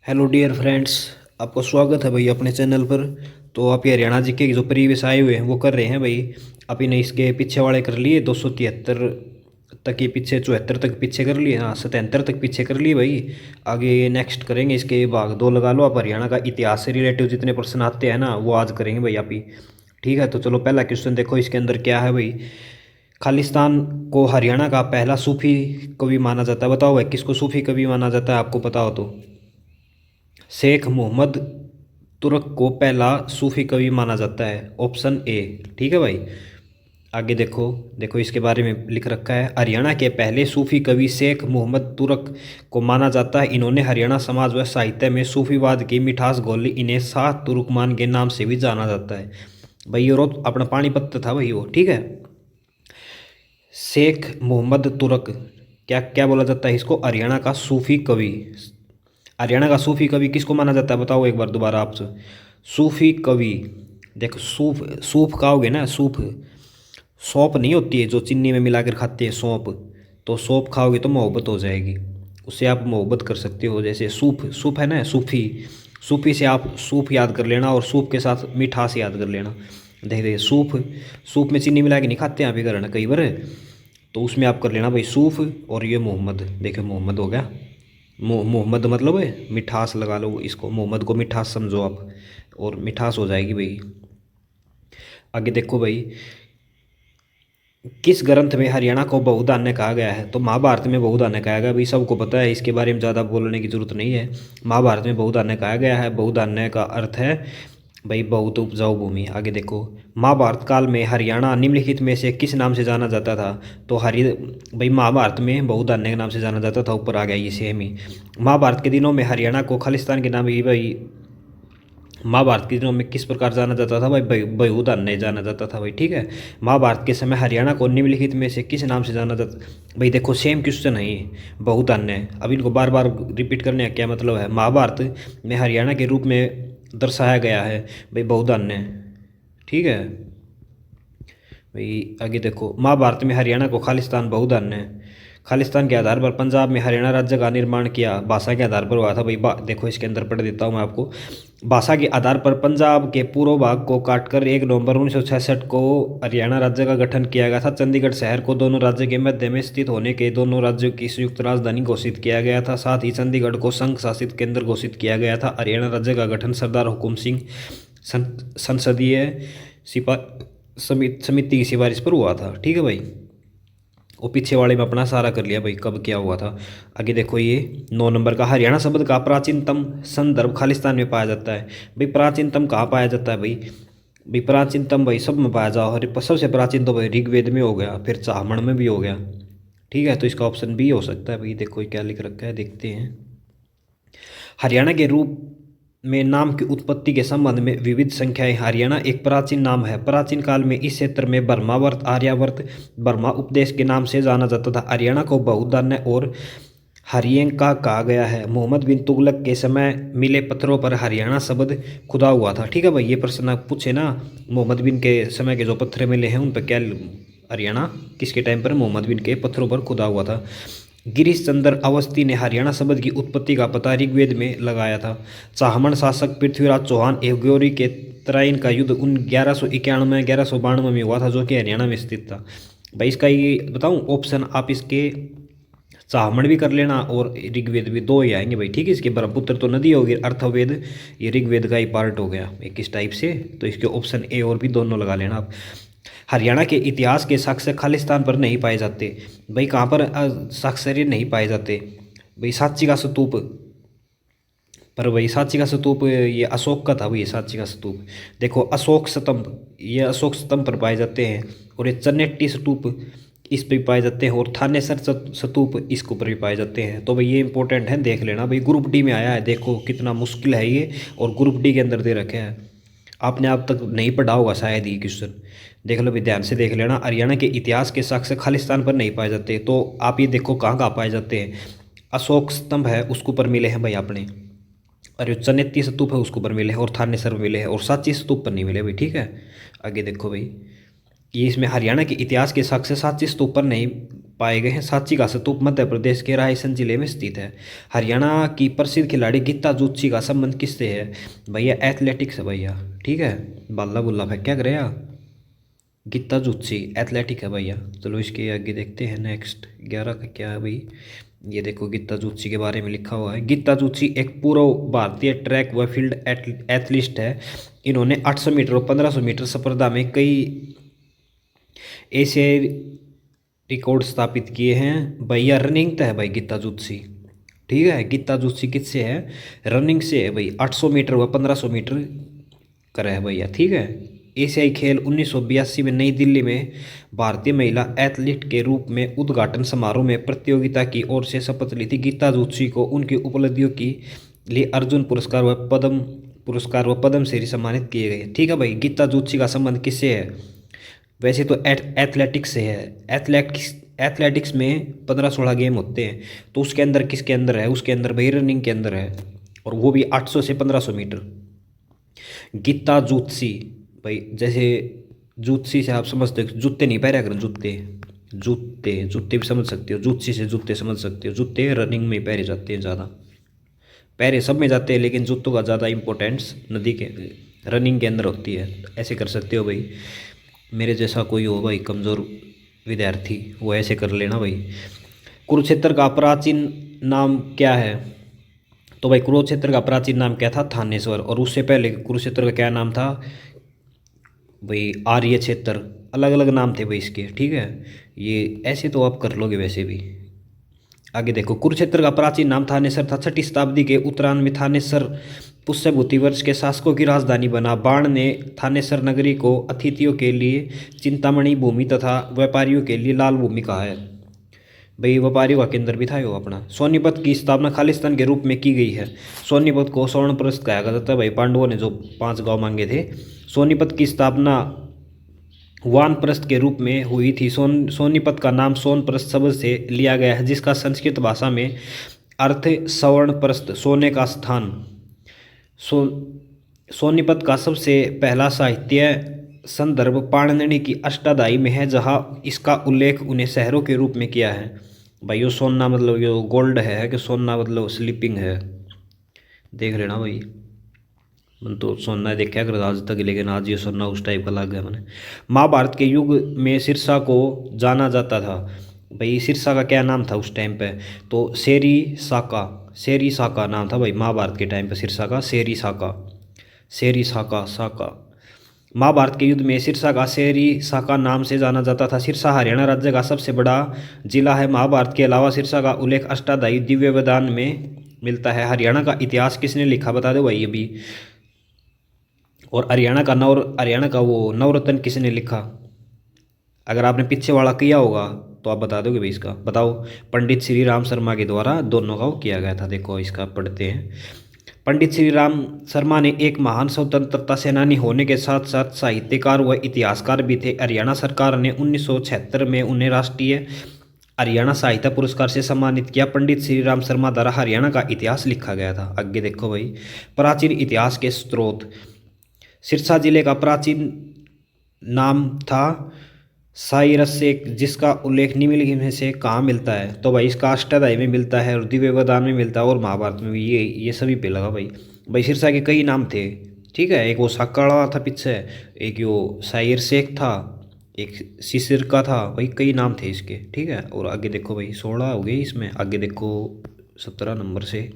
Hello dear friends. आपका स्वागत है भाई अपने चैनल पर। तो आप ये हरियाणा जी के जो प्रीवियस आए हुए हैं वो कर रहे हैं भाई। अभी ने इसके पीछे वाले कर लिए 273 तक, ये पीछे 74 तक पीछे कर लिए, हाँ 77 तक पीछे कर लिए भाई। आगे नेक्स्ट करेंगे, इसके भाग दो लगा लो आप। हरियाणा का इतिहास से रिलेटिव जितने प्रश्न आते हैं ना वो आज करेंगे भाई आप ही। ठीक है, तो चलो पहला क्वेश्चन देखो इसके अंदर क्या है भाई। खालिस्तान को हरियाणा का पहला सूफी कवि माना जाता है, बताओ भाई किसको सूफी कवि माना जाता है, आपको पता हो तो। शेख मोहम्मद तुरक को पहला सूफी कवि माना जाता है, ऑप्शन ए। ठीक है भाई। आगे देखो, देखो इसके बारे में लिख रखा है, हरियाणा के पहले सूफी कवि शेख मोहम्मद तुरक को माना जाता है। इन्होंने हरियाणा समाज व साहित्य में सूफीवाद की मिठास घोली। इन्हें शाह तुरुकमान के नाम से भी जाना जाता है भाई। ये रोज अपना पानीपत था भाई वो। ठीक है, शेख मोहम्मद तुरक क्या क्या बोला जाता है इसको, हरियाणा का सूफी कवि। हरियाणा का सूफी कवि किसको माना जाता है बताओ एक बार दोबारा आपसे। सूफी कवि, देखो सूफ सूफ खाओगे ना, सूफ सौंप नहीं होती है जो चीनी में मिलाकर खाते हैं सौंप, तो सौंप खाओगे तो मोहब्बत हो जाएगी, उससे आप मोहब्बत कर सकते हो। जैसे सूफ, सूफ है ना सूफी, सूफी से आप सूफ याद कर लेना और सूफ के साथ मिठास याद कर लेना। देख देखिए सूफ, सूप में चीनी मिला के नहीं खाते हैं आप ही घर ना कई बार, तो उसमें आप कर लेना भाई सूफ। और ये मोहम्मद, देखो मोहम्मद हो गया। मोहम्मद मतलब है मिठास, लगा लो इसको, मोहम्मद को मिठास समझो आप, और मिठास हो जाएगी भाई। आगे देखो भाई, किस ग्रंथ में हरियाणा को बहुधान्य कहा गया है, तो महाभारत में बहुधान्य कहा गया भाई, सबको पता है, इसके बारे में ज़्यादा बोलने की जरूरत नहीं है। महाभारत में बहुधान्य कहा गया है। बहुधान्य का अर्थ है भाई बहुत उपजाऊ भूमि। आगे देखो, महाभारत काल में हरियाणा निम्नलिखित में से किस नाम से जाना जाता था, तो भाई महाभारत में बहुधान्य के नाम से जाना जाता था, ऊपर आ गया ये सेम ही। महाभारत के दिनों में हरियाणा को खालिस्तान के नाम ही भाई, महाभारत के दिनों में किस प्रकार जाना जाता था भाई, बहुधान्य जाना जाता था भाई। ठीक है, महाभारत के समय हरियाणा को निम्नलिखित में से किस नाम से जाना जाता भाई। देखो सेम क्वेश्चन है ये, बहुधान्य। अब इनको बार बार रिपीट करने का क्या मतलब है। महाभारत में हरियाणा के रूप में दर्शाया गया है भाई बहुधान्य। ठीक है भाई। आगे देखो, महाभारत में हरियाणा को खालिस्तान बहुधान्य, खालिस्तान के आधार पर पंजाब में हरियाणा राज्य का निर्माण किया, भाषा के आधार पर हुआ था भाई। देखो इसके अंदर पढ़ देता हूँ मैं आपको। भाषा के आधार पर पंजाब के पूर्व भाग को काटकर 1 नवंबर 1966 को हरियाणा राज्य का गठन किया गया था। चंडीगढ़ शहर को दोनों राज्य के मध्य में स्थित होने के दोनों राज्यों की संयुक्त राजधानी घोषित किया गया था। साथ ही चंडीगढ़ को संघ शासित केंद्र घोषित किया गया था। हरियाणा राज्य का गठन सरदार हुकुम सिंह संसदीय सिपा समिति की सिफारिश पर हुआ था। ठीक है भाई, वो पीछे वाले में अपना सारा कर लिया भाई कब क्या हुआ था। आगे देखो, ये 9 नंबर का, हरियाणा शब्द का प्राचीनतम संदर्भ खालिस्तान में पाया जाता है भाई। प्राचीनतम कहाँ पाया जाता है भाई, भाई प्राचीनतम भाई सब में पाया जाओ। सबसे प्राचीन तो भाई ऋग्वेद में हो गया, फिर चाहमण में भी हो गया। ठीक है, तो इसका ऑप्शन बी हो सकता है भाई। देखो क्या लिख रखा है, देखते हैं। हरियाणा के रूप में नाम की उत्पत्ति के संबंध में विविध संख्याएं। हरियाणा एक प्राचीन नाम है। प्राचीन काल में इस क्षेत्र में ब्रह्मावर्त, आर्यावर्त, ब्रह्मा उपदेश के नाम से जाना जाता था। हरियाणा को बहुधान्य और हरियंका कहा गया है। मोहम्मद बिन तुगलक के समय मिले पत्थरों पर हरियाणा शब्द खुदा हुआ था। ठीक है भाई, ये प्रश्न आप पूछे ना, मोहम्मद बिन के समय के जो पत्थर मिले हैं उन पर क्या, हरियाणा किसके टाइम पर मोहम्मद बिन के पत्थरों पर खुदा हुआ था। गिरीश चंद्र अवस्थी ने हरियाणा शब्द की उत्पत्ति का पता ऋग्वेद में लगाया था। चाहमन शासक पृथ्वीराज चौहान एवं गौरी के तराइन का युद्ध 1191-1192 में हुआ था, जो कि हरियाणा में स्थित था भाई। इसका ये बताऊं ऑप्शन, आप इसके चाहमन भी कर लेना और ऋग्वेद भी, दो ही आएंगे भाई। ठीक है, इसके ब्रह्मपुत्र तो नदी होगी, अर्थवेद ये ऋग्वेद का ही पार्ट हो गया एक इस टाइप से, तो इसके ऑप्शन ए और भी दोनों लगा लेना आप। हरियाणा के इतिहास के साक्ष्य खालिस्तान पर नहीं पाए जाते भाई। कहाँ पर साक्ष्य नहीं पाए जाते भाई, सांची का स्तूप पर भाई। सांची का स्तूप ये अशोक का था भाई, सांची का स्तूप। देखो अशोक स्तंभ, ये अशोक स्तंभ पर पाए जाते हैं। और ये चन्नेट्टी स्तूप इस पर भी पाए जाते हैं। और थानेसर स्तूप इसके ऊपर भी पाए जाते हैं। तो भाई ये इंपॉर्टेंट है, देख लेना भाई। ग्रुप डी में आया है, देखो कितना मुश्किल है ये, और ग्रुप डी के अंदर दे रखे हैं। आपने अब तक नहीं पढ़ा होगा शायद ये क्वेश्चन, देख लो भी ध्यान से देख लेना। हरियाणा के इतिहास के साक्ष्य खालिस्तान पर नहीं पाए जाते, तो आप ये देखो कहाँ कहाँ पाए जाते हैं। अशोक स्तंभ है उसके ऊपर मिले हैं भाई आपने, और जो चनेती स्तूप है उसके ऊपर मिले हैं, और थानेसर मिले हैं, और सांची स्तूप पर नहीं मिले भाई। ठीक है, आगे देखो भाई, ये इसमें हरियाणा के इतिहास के साक्ष्य सांची स्तूप पर नहीं पाए गए हैं। सांची का स्तूप मध्य प्रदेश के रायसेन जिले में स्थित है। हरियाणा की प्रसिद्ध खिलाड़ी गीता जुत्सी का संबंध किससे है? भैया एथलेटिक्स है भैया, ठीक है। बाल्ला बुल्ला फेंक क्या करे यार, गीता जुत्सी एथलेटिक है भैया। चलो इसके आगे देखते हैं नेक्स्ट 11 का क्या है भाई। ये देखो गीता जुत्सी के बारे में लिखा हुआ है। गीता जुत्सी एक पूर्व भारतीय ट्रैक व फील्ड एथलीट है। इन्होंने 800 मीटर और 1500 मीटर स्पर्धा में कई एशियाई रिकॉर्ड स्थापित किए हैं। भैया रनिंग तो है भाई गीता जुत्सी, ठीक है। गीता जुत्सी किससे है? रनिंग से है भाई। 800 मीटर व 1500 मीटर करे है भैया, ठीक है। एशियाई खेल 1982 में नई दिल्ली में भारतीय महिला एथलीट के रूप में उद्घाटन समारोह में प्रतियोगिता की ओर से शपथ ली थी। गीता जुत्सी को उनकी उपलब्धियों की लिए अर्जुन पुरस्कार व पद्मश्री सम्मानित किए गए, ठीक है भाई। गीता जुत्सी का संबंध किससे है? वैसे तो एथलेटिक्स से है। एथलेटिक्स में 15-16 गेम होते हैं, तो उसके अंदर किसके अंदर है? उसके अंदर भाई रनिंग के अंदर है, और वो भी 800 से 1500 मीटर। गीता जुत्सी भाई, जैसे जुत्सी से आप समझते हो जूते नहीं पहना करें, जूते जूते जूते भी समझ सकते हो। जुत्सी से जूते समझ सकते हो। जूते रनिंग में पहने जाते हैं ज़्यादा, पैरे सब में जाते हैं, लेकिन जूतों का ज़्यादा इंपॉर्टेंस नदी के रनिंग के अंदर होती है। ऐसे कर सकते हो भाई। मेरे जैसा कोई हो भाई कमज़ोर विद्यार्थी, वो ऐसे कर लेना भाई। कुरुक्षेत्र का प्राचीन नाम क्या है? तो भाई कुरुक्षेत्र का प्राचीन नाम क्या था? थानेश्वर। और उससे पहले कुरुक्षेत्र का क्या नाम था भाई? आर्य क्षेत्र। अलग अलग नाम थे भाई इसके, ठीक है। ये ऐसे तो आप कर लोगे वैसे भी। आगे देखो, कुरुक्षेत्र का प्राचीन नाम थानेसर था। 6ठी शताब्दी के उत्तरार्ध में थानेसर पुष्यभूति वंश के शासकों की राजधानी बना। बाण ने थानेसर नगरी को अतिथियों के लिए चिंतामणि भूमि तथा व्यापारियों के लिए लाल भूमि कहा है। भाई व्यापारियों का केंद्र भी था वो अपना। सोनीपत की स्थापना खालिस्तान के रूप में की गई है। सोनीपत को स्वर्णप्रस्थ कहा जाता है भाई, पांडवों ने जो 5 गांव मांगे थे। सोनीपत की स्थापना वानप्रस्थ के रूप में हुई थी। सोनीपत का नाम सोनप्रस्थ शब्द से लिया गया है, जिसका संस्कृत भाषा में अर्थ स्वर्णप्रस्थ, सोने का स्थान। सोनीपत का सबसे पहला साहित्य संदर्भ पाणिनि की अष्टाध्यायी में है, जहाँ इसका उल्लेख उन्हें शहरों के रूप में किया है। भाई यो सोना मतलब यो गोल्ड है कि सोना मतलब स्लीपिंग है, देख लेना भाई। मन तो सोना देखा कर आज तक, लेकिन आज ये सोना उस टाइप का लग गया मैंने। महाभारत के युग में सिरसा को जाना जाता था। भाई सिरसा का क्या नाम था उस टाइम पे? तो सेरी साका नाम था भाई महाभारत के टाइम पे सिरसा का। सेरी साका। महाभारत के युद्ध में सिरसा का सेरी साका नाम से जाना जाता था। सिरसा हरियाणा राज्य का सबसे बड़ा जिला है। महाभारत के अलावा सिरसा का उल्लेख अष्टाध्यायी दिव्य वेदान में मिलता है। हरियाणा का इतिहास किसने लिखा बता दो भाई अभी। और हरियाणा का वो नवरत्न किसने लिखा? अगर आपने पीछे वाला किया होगा तो आप बता दोगे भाई इसका। बताओ। पंडित श्री राम शर्मा के द्वारा दोनों का वो किया गया था। देखो इसका पढ़ते हैं। पंडित श्री राम शर्मा ने एक महान स्वतंत्रता सेनानी होने के साथ साथ साहित्यकार व इतिहासकार भी थे। हरियाणा सरकार ने 1976 में उन्हें राष्ट्रीय हरियाणा साहित्य पुरस्कार से सम्मानित किया। पंडित श्री राम शर्मा द्वारा हरियाणा का इतिहास लिखा गया था। आगे देखो भाई, प्राचीन इतिहास के स्रोत। सिरसा जिले का प्राचीन नाम था साइरसेक, जिसका उल्लेख निम्नलिखित में से कहाँ मिलता है? तो भाई इसका अष्टाध्यायी में मिलता है, और दिव्य वेदान में मिलता है, और महाभारत में भी। ये सभी पे लगा भाई सिरसा के कई नाम थे, ठीक है। एक वो साकाड़ा था पीछे, एक वो साइरसेक था, एक शिशिर का था भाई, कई नाम थे इसके, ठीक है। और आगे देखो भाई 16 हो गए इसमें। आगे देखो 17 नंबर से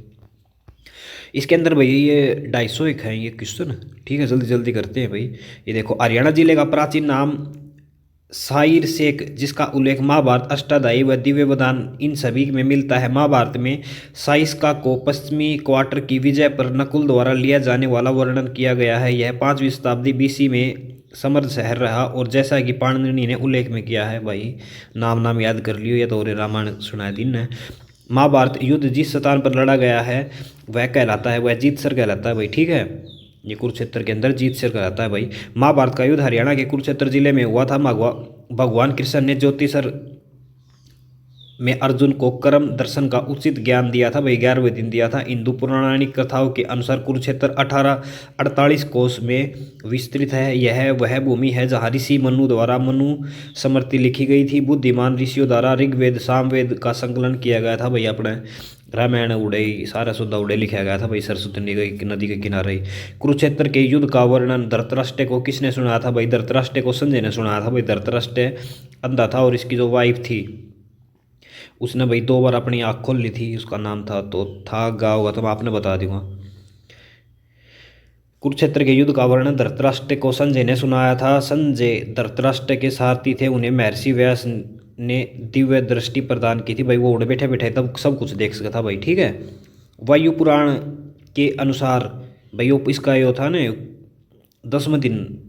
इसके अंदर भाई ये 250 है ये क्वेश्चन, ठीक है। जल्दी जल्दी करते हैं भाई। ये देखो, हरियाणा जिले का प्राचीन नाम साइर शेख, जिसका उल्लेख महाभारत अष्टाध्यायी व दिव्य वदान इन सभी में मिलता है। महाभारत में साइस्का को पश्चिमी क्वार्टर की विजय पर नकुल द्वारा लिया जाने वाला वर्णन किया गया है। यह 5वीं शताब्दी बीसी में समर्थ शहर रहा, और जैसा कि पाणिनि ने उल्लेख में किया है भाई, नाम याद कर लियो, या तो और रामायण सुनाया दिन है। महाभारत युद्ध जिस स्थान पर लड़ा गया है वह कहलाता है, वह जीतसर कहलाता है भाई, ठीक है। ये कुरुक्षेत्र के अंदर जीतसर कहलाता है भाई। महाभारत का युद्ध हरियाणा के कुरुक्षेत्र जिले में हुआ था। भगवान कृष्ण ने ज्योतिसर में अर्जुन को कर्म दर्शन का उचित ज्ञान दिया था भाई, 11वें दिन दिया था। हिंदू पौराणिक कथाओं के अनुसार कुरुक्षेत्र 1848 कोस में विस्तृत है। यह वह भूमि है जहाँ ऋषि मनु द्वारा मनु स्मृति लिखी गई थी। बुद्धिमान ऋषियों द्वारा ऋग्वेद सामवेद का संकलन किया गया था भाई। अपने रामायण उड़े, सारा सुद्धा उड़े लिखा गया था भाई, सरस्वती नदी के किनारे। कुरुक्षेत्र के युद्ध का वर्णन धृतराष्ट्र को किसने सुनाया था भाई? धृतराष्ट्र को संजय ने सुनाया था भाई। धृतराष्ट्र अंधा था और इसकी जो वाइफ थी उसने भाई 2 बार अपनी आँख खोल ली थी। उसका नाम था तो था गाँव होगा, तो मैं आपने बता दूंगा। कुरुक्षेत्र के युद्ध का वर्णन धृतराष्ट्र को संजय ने सुनाया था। संजय धृतराष्ट्र के सारथी थे। उन्हें महर्षि व्यास ने दिव्य दृष्टि प्रदान की थी भाई। वो उड़ बैठे बैठे तब सब कुछ देख सका था भाई, ठीक है। वायु पुराण के अनुसार भाई वो इसका यो था ना 10वें दिन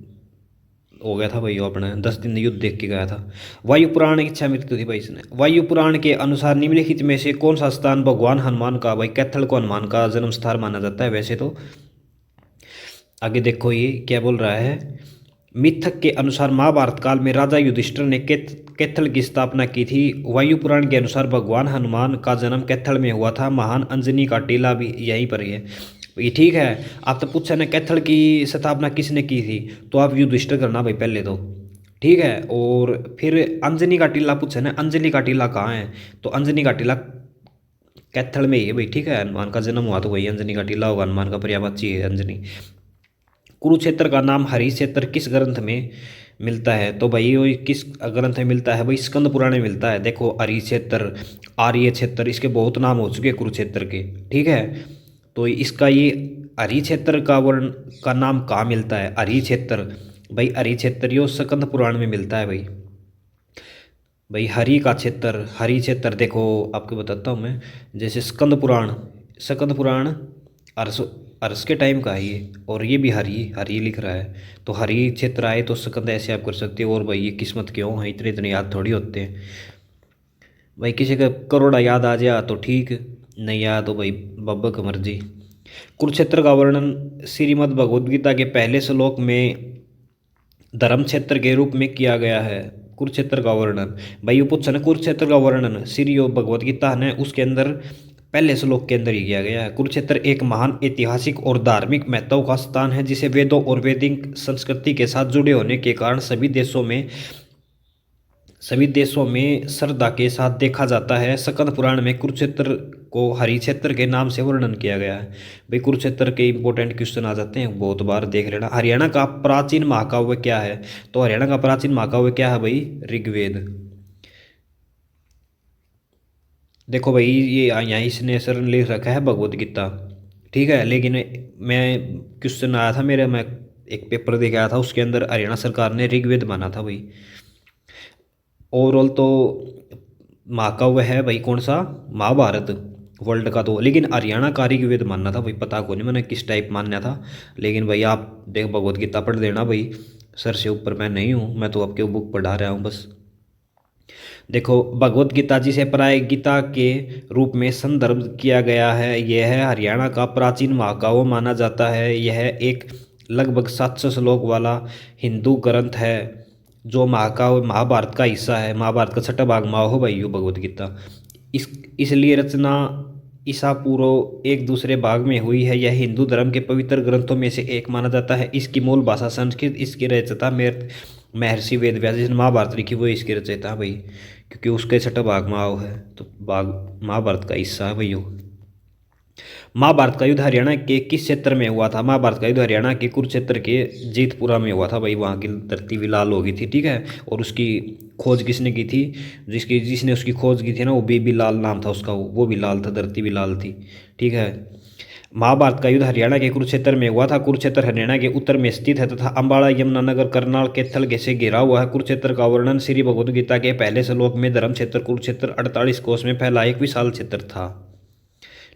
हो गया था भाई, वो अपने 10 दिन युद्ध देख के गया था। वायु पुराण की इच्छा मृत्यु थी भाई इसने। वायु पुराण के अनुसार निम्नलिखित में से कौन सा स्थान भगवान हनुमान का भाई? कैथल को हनुमान का जन्म स्थान माना जाता है वैसे तो। आगे देखो ये क्या बोल रहा है। मिथक के अनुसार महाभारत काल में राजा युधिष्ठिर ने कैथल की स्थापना की थी। वायु पुराण के अनुसार भगवान हनुमान का जन्म कैथल में हुआ था। महान अंजनी का टीला भी यहीं पर ही है। ये ठीक है। आप तो पूछा ना कैथल की स्थापना किसने की थी, तो आप युधिष्ठिर करना भाई पहले तो, ठीक है। और फिर अंजनी का टीला पूछा ना, अंजनी का टीला कहाँ है? तो अंजनी का टीला कैथल में ही है भाई, ठीक है। हनुमान का जन्म हुआ तो वही अंजनी का टीला होगा। हनुमान का पर्यायवाची है अंजनी। कुरुक्षेत्र का नाम हरिक्षेत्र किस ग्रंथ में मिलता है? तो भाई वो किस ग्रंथ में मिलता है भाई? स्कंद पुराण में मिलता है। देखो हरिक्षेत्र, आर्य क्षेत्र, इसके बहुत नाम हो चुके हैं कुरुक्षेत्र के, ठीक है। तो इसका ये हरिक्षेत्र का वर्ण का नाम कहाँ मिलता है? हरिक्षेत्र भाई, हरिक्षेत्र यो स्कंद पुराण में मिलता है भाई। भाई हरि का क्षेत्र, हरि क्षेत्र देखो आपको बताता हूँ मैं। जैसे स्कंद पुराण, स्कंद पुराण अर्स अर्स के टाइम का है ये, और ये भी हरि हरि लिख रहा है। तो हरि क्षेत्र आए तो स्कंद ऐसे आप कर सकते हो। और भाई ये किस्मत क्यों है, इतने इतने याद थोड़ी होते हैं भाई। किसी का करोड़ा याद आ जाए तो ठीक, नहीं याद तो भाई बब्बा की मर्जी। कुरुक्षेत्र का वर्णन श्रीमद् भगवद गीता के पहले श्लोक में धर्म क्षेत्र के रूप में किया गया है। कुरुक्षेत्र का वर्णन भाई, वो पूछा ना कुरुक्षेत्र का वर्णन श्री भगवद गीता ने उसके अंदर पहले श्लोक के अंदर ही किया गया है। कुरुक्षेत्र एक महान ऐतिहासिक और धार्मिक महत्व का स्थान है जिसे वेदों और वैदिक संस्कृति के साथ जुड़े होने के कारण सभी देशों में श्रद्धा के साथ देखा जाता है। स्कंद पुराण में कुरुक्षेत्र को हरिक्षेत्र के नाम से वर्णन किया गया है। भाई कुरुक्षेत्र के इंपॉर्टेंट क्वेश्चन आ जाते हैं, बहुत बार देख लेना। हरियाणा का प्राचीन महाकाव्य क्या है? तो हरियाणा का प्राचीन महाकाव्य क्या है भाई? ऋग्वेद। देखो भाई ये यहाँ इसने सर लिख रखा है भगवद गीता, ठीक है। लेकिन मैं क्वेश्चन आया था मेरे, मैं एक पेपर देख आया था, उसके अंदर हरियाणा सरकार ने ऋग्वेद माना था भाई। ओवरऑल तो महाकाव्य है भाई कौन सा? महाभारत वर्ल्ड का तो। लेकिन हरियाणा का ऋग्वेद मानना था भाई, पता को नहीं मैंने किस टाइप मानना था। लेकिन भाई आप देख भगवद गीता पढ़ देना भाई, सर से ऊपर मैं नहीं हूँ, मैं तो आपके बुक पढ़ा रहा हूँ बस। देखो भगवद गीता जिसे प्राय गीता के रूप में संदर्भ किया गया है, यह हरियाणा का प्राचीन महाकाव्य माना जाता है। यह एक लगभग 700 श्लोक वाला हिंदू ग्रंथ है जो महाकाव्य महाभारत का हिस्सा है। महाभारत का 6ठा भाग माहो भाई यो भगवद गीता। इसलिए रचना ईसा पूर्व एक दूसरे भाग में हुई है। यह हिंदू धर्म के पवित्र ग्रंथों में से एक माना जाता है। इसकी मूल भाषा संस्कृत। इसकी रचयिता महर्षि वेद व्यास, जिसने महाभारत लिखी वो इसकी रचयिता भाई, क्योंकि उसके 6ठा भाग माओ है तो भाग महाभारत का हिस्सा है भाई वो। महाभारत का युद्ध हरियाणा के किस क्षेत्र में हुआ था? महाभारत का युद्ध हरियाणा के कुरुक्षेत्र के जीतपुरा में हुआ था भाई। वहाँ की धरती भी लाल हो गई थी, ठीक है। और उसकी खोज किसने की थी? जिसने उसकी खोज की थी ना, वो बेबी लाल नाम था उसका, वो भी लाल था, धरती भी लाल थी, ठीक है। महाभारत का युद्ध हरियाणा के कुरुक्षेत्र में हुआ था। कुरुक्षेत्र हरियाणा के उत्तर में स्थित है तथा अम्बाड़ा यमुनानगर करनाल कैथल से घिरा हुआ है। कुरुक्षेत्र का वर्णन श्री भगवद गीता के पहले श्लोक में धर्म क्षेत्र कुरुक्षेत्र 48 कोस में फैला एक विशाल क्षेत्र था,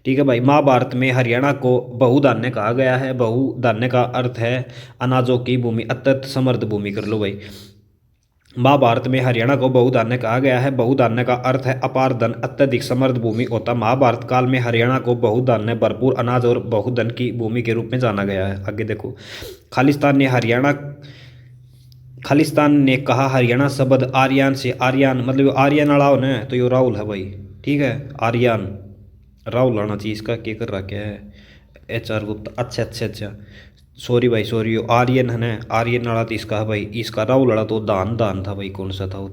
ठीक है भाई। महाभारत में हरियाणा को बहुधान्य कहा गया है। बहुधान्य का अर्थ है अनाजों की भूमि, अत्यंत समृद्ध भूमि कर लो भाई। महाभारत में हरियाणा को बहुधान्य कहा गया है। बहुधान्य का अर्थ है अपार धन, अत्यधिक समृद्ध भूमि होता। महाभारत काल में हरियाणा को बहुधान्य, भरपूर अनाज और बहुधन की भूमि के रूप में जाना गया है। आगे देखो, खालिस्तान ने हरियाणा खालिस्तान ने कहा हरियाणा शब्द आर्यन से, आर्यन मतलब यो आर्यन वाला हो ना, तो यो राहुल है भाई, ठीक है, आर्यन राहुल आना चाहिए इसका, क्या कर रहा क्या है, एच आर गुप्ता, अच्छा अच्छा अच्छा, सॉरी भाई सॉरी, यो आर्यन है ना, आर्यन वाला तो इसका है भाई, इसका राहुल वाला तो दान दान था भाई, कौन सा था वो,